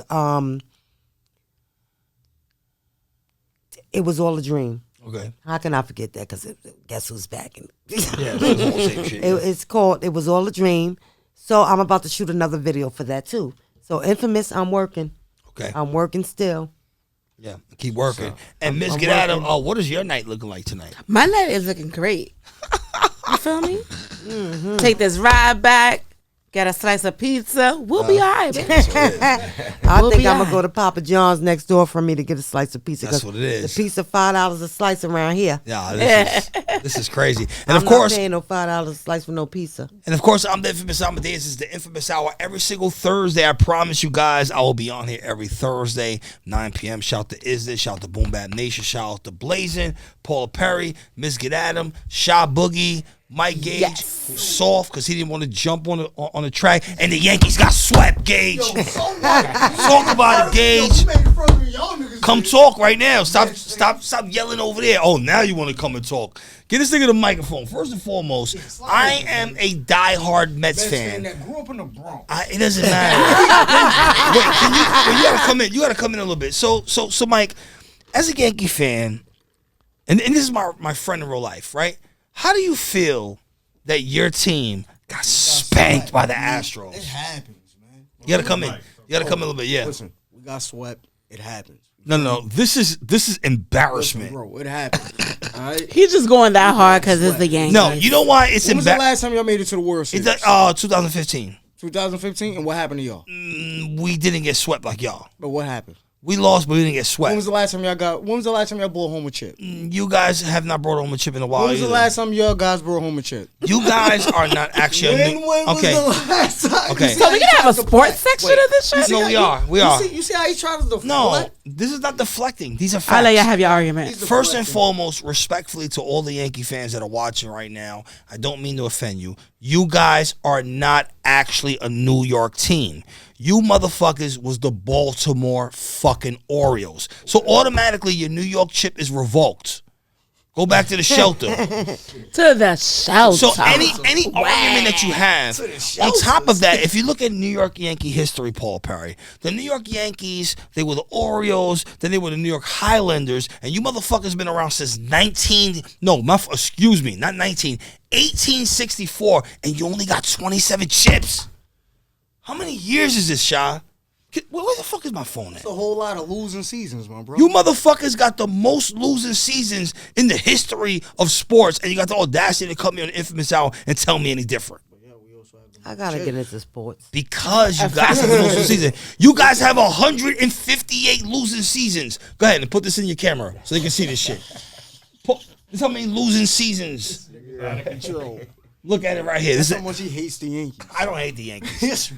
It Was All a Dream. Okay. How can I forget that? Because Guess Who's Back? Yeah, it's all the same shit. It's called It Was All a Dream. So I'm about to shoot another video for that too. So Infamous, I'm working. Okay. I'm working still. Yeah. Keep working. And Miss I'm Get Adam, working. what is your night looking like tonight? My night is looking great. You feel me? Take this ride back. Get a slice of pizza. We'll be all right, baby. I We'll think be I'm all gonna go to Papa John's next door for me to get a slice of pizza. That's 'cause what it is. The pizza $5 a slice around here. Yeah, this is crazy. And I'm of course, not paying no $5 a slice for no pizza. I'm the infamous Amadeuz. This is the Inphamus Hour every single Thursday. I promise you guys, I will be on here every Thursday, 9 p.m. Shout out to Is This, shout out to Boom Bap Nation, shout out to Blazing, Paula Perry, Miss Get Adam, Shy Boogie, Mike Gage, Yes. who's soft because he didn't want to jump on the track, and the Yankees got swept. Gage, talk about it, Gage. Come talk right now. Stop yelling over there. Oh, now you want to come and talk. Get this nigga the microphone. First and foremost, I am a diehard Mets fan. that grew up in the Bronx. It doesn't matter. Wait, you gotta come in. You gotta come in a little bit. So Mike, as a Yankee fan, and this is my friend in real life, right? How do you feel that your team got spanked by the It Astros? happens, man. You gotta come in. You gotta come in a little bit. Yeah. Listen, we got swept. It happens. No. This is Listen, embarrassment. bro, it happens. All right. He's just going that hard because it's the Yankees. No, you know why it's When was the embarrassing? last time y'all made it to the World Series? It's 2015. 2015. And what happened to y'all? We didn't get swept like y'all. But what happened? We lost, but we didn't get When swept. was the last time y'all got? When was the last time y'all brought home a chip? You guys have not brought home a chip in a while. When was the either. last time y'all guys brought home a chip? You guys are not actually. When was okay. the last time? Okay. You see So how we he can have tries a to sports play? section Wait, of this you shit? see No, how we he- are. We you are. See, you see how he tries to deflect? No, this is not deflecting. These are facts. I'll let y'all have your argument. First and foremost, respectfully to all the Yankee fans that are watching right now, I don't mean to offend you. You guys are not actually a New York team. You motherfuckers was the Baltimore fucking Orioles. So automatically your New York chip is revoked. Go back to the shelter. To the shelter. So any argument that you have, on top of that, if you look at New York Yankee history, Paul Perry, the New York Yankees, they were the Orioles, then they were the New York Highlanders, and you motherfuckers been around since 1864, and you only got 27 chips. How many years is this, Shy? Where the fuck is my phone at? It's a whole lot of losing seasons, my bro. You motherfuckers got the most losing seasons in the history of sports, and you got the audacity to come here on the Infamous Hour and tell me any different. I gotta get into sports. Because you guys have a losing season. You guys have 158 losing seasons. Go ahead and put this in your camera so they can see this shit. This how many losing seasons. Out of control. Look at it right here. This That's is, how much he hates the Yankees. I don't hate the Yankees. Yes.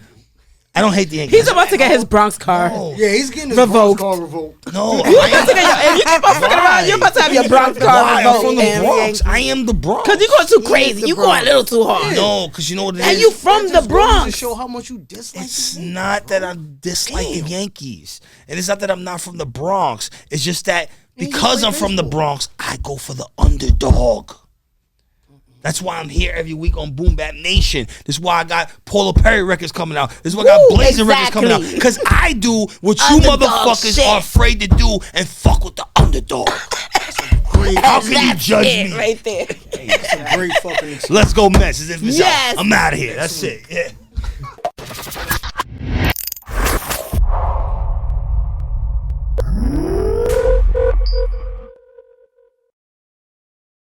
I don't hate the Yankees. He's about to get his Bronx car. No, Yeah, he's getting his Revoked. Bronx car revoked. no. You about to get your, if you keep on fucking around, you're about to have your Bronx car Why? I'm from revoked. the Bronx. I am the Bronx. Cause you going too crazy. You going a little too hard. No, because you know what it is? And you from That the just goes Bronx. to show how much you dislike It's the Yankees. not that I dislike the Yankees. And it's not that I'm not from the Bronx. It's just that because I'm from the Bronx, I go for the underdog. That's why I'm here every week on Boom Bap Nation. This is why I got Paula Perry records coming out. This is why I got Woo, Blazing records coming out. exactly. Because I do what you Underdog motherfuckers shit. are afraid to do and fuck with the underdog. How can you That's judge it me? right there. Great fucking experience. Let's go, Mets. It's Infamous Hour. Yes. I'm out of here. That's it. Yeah.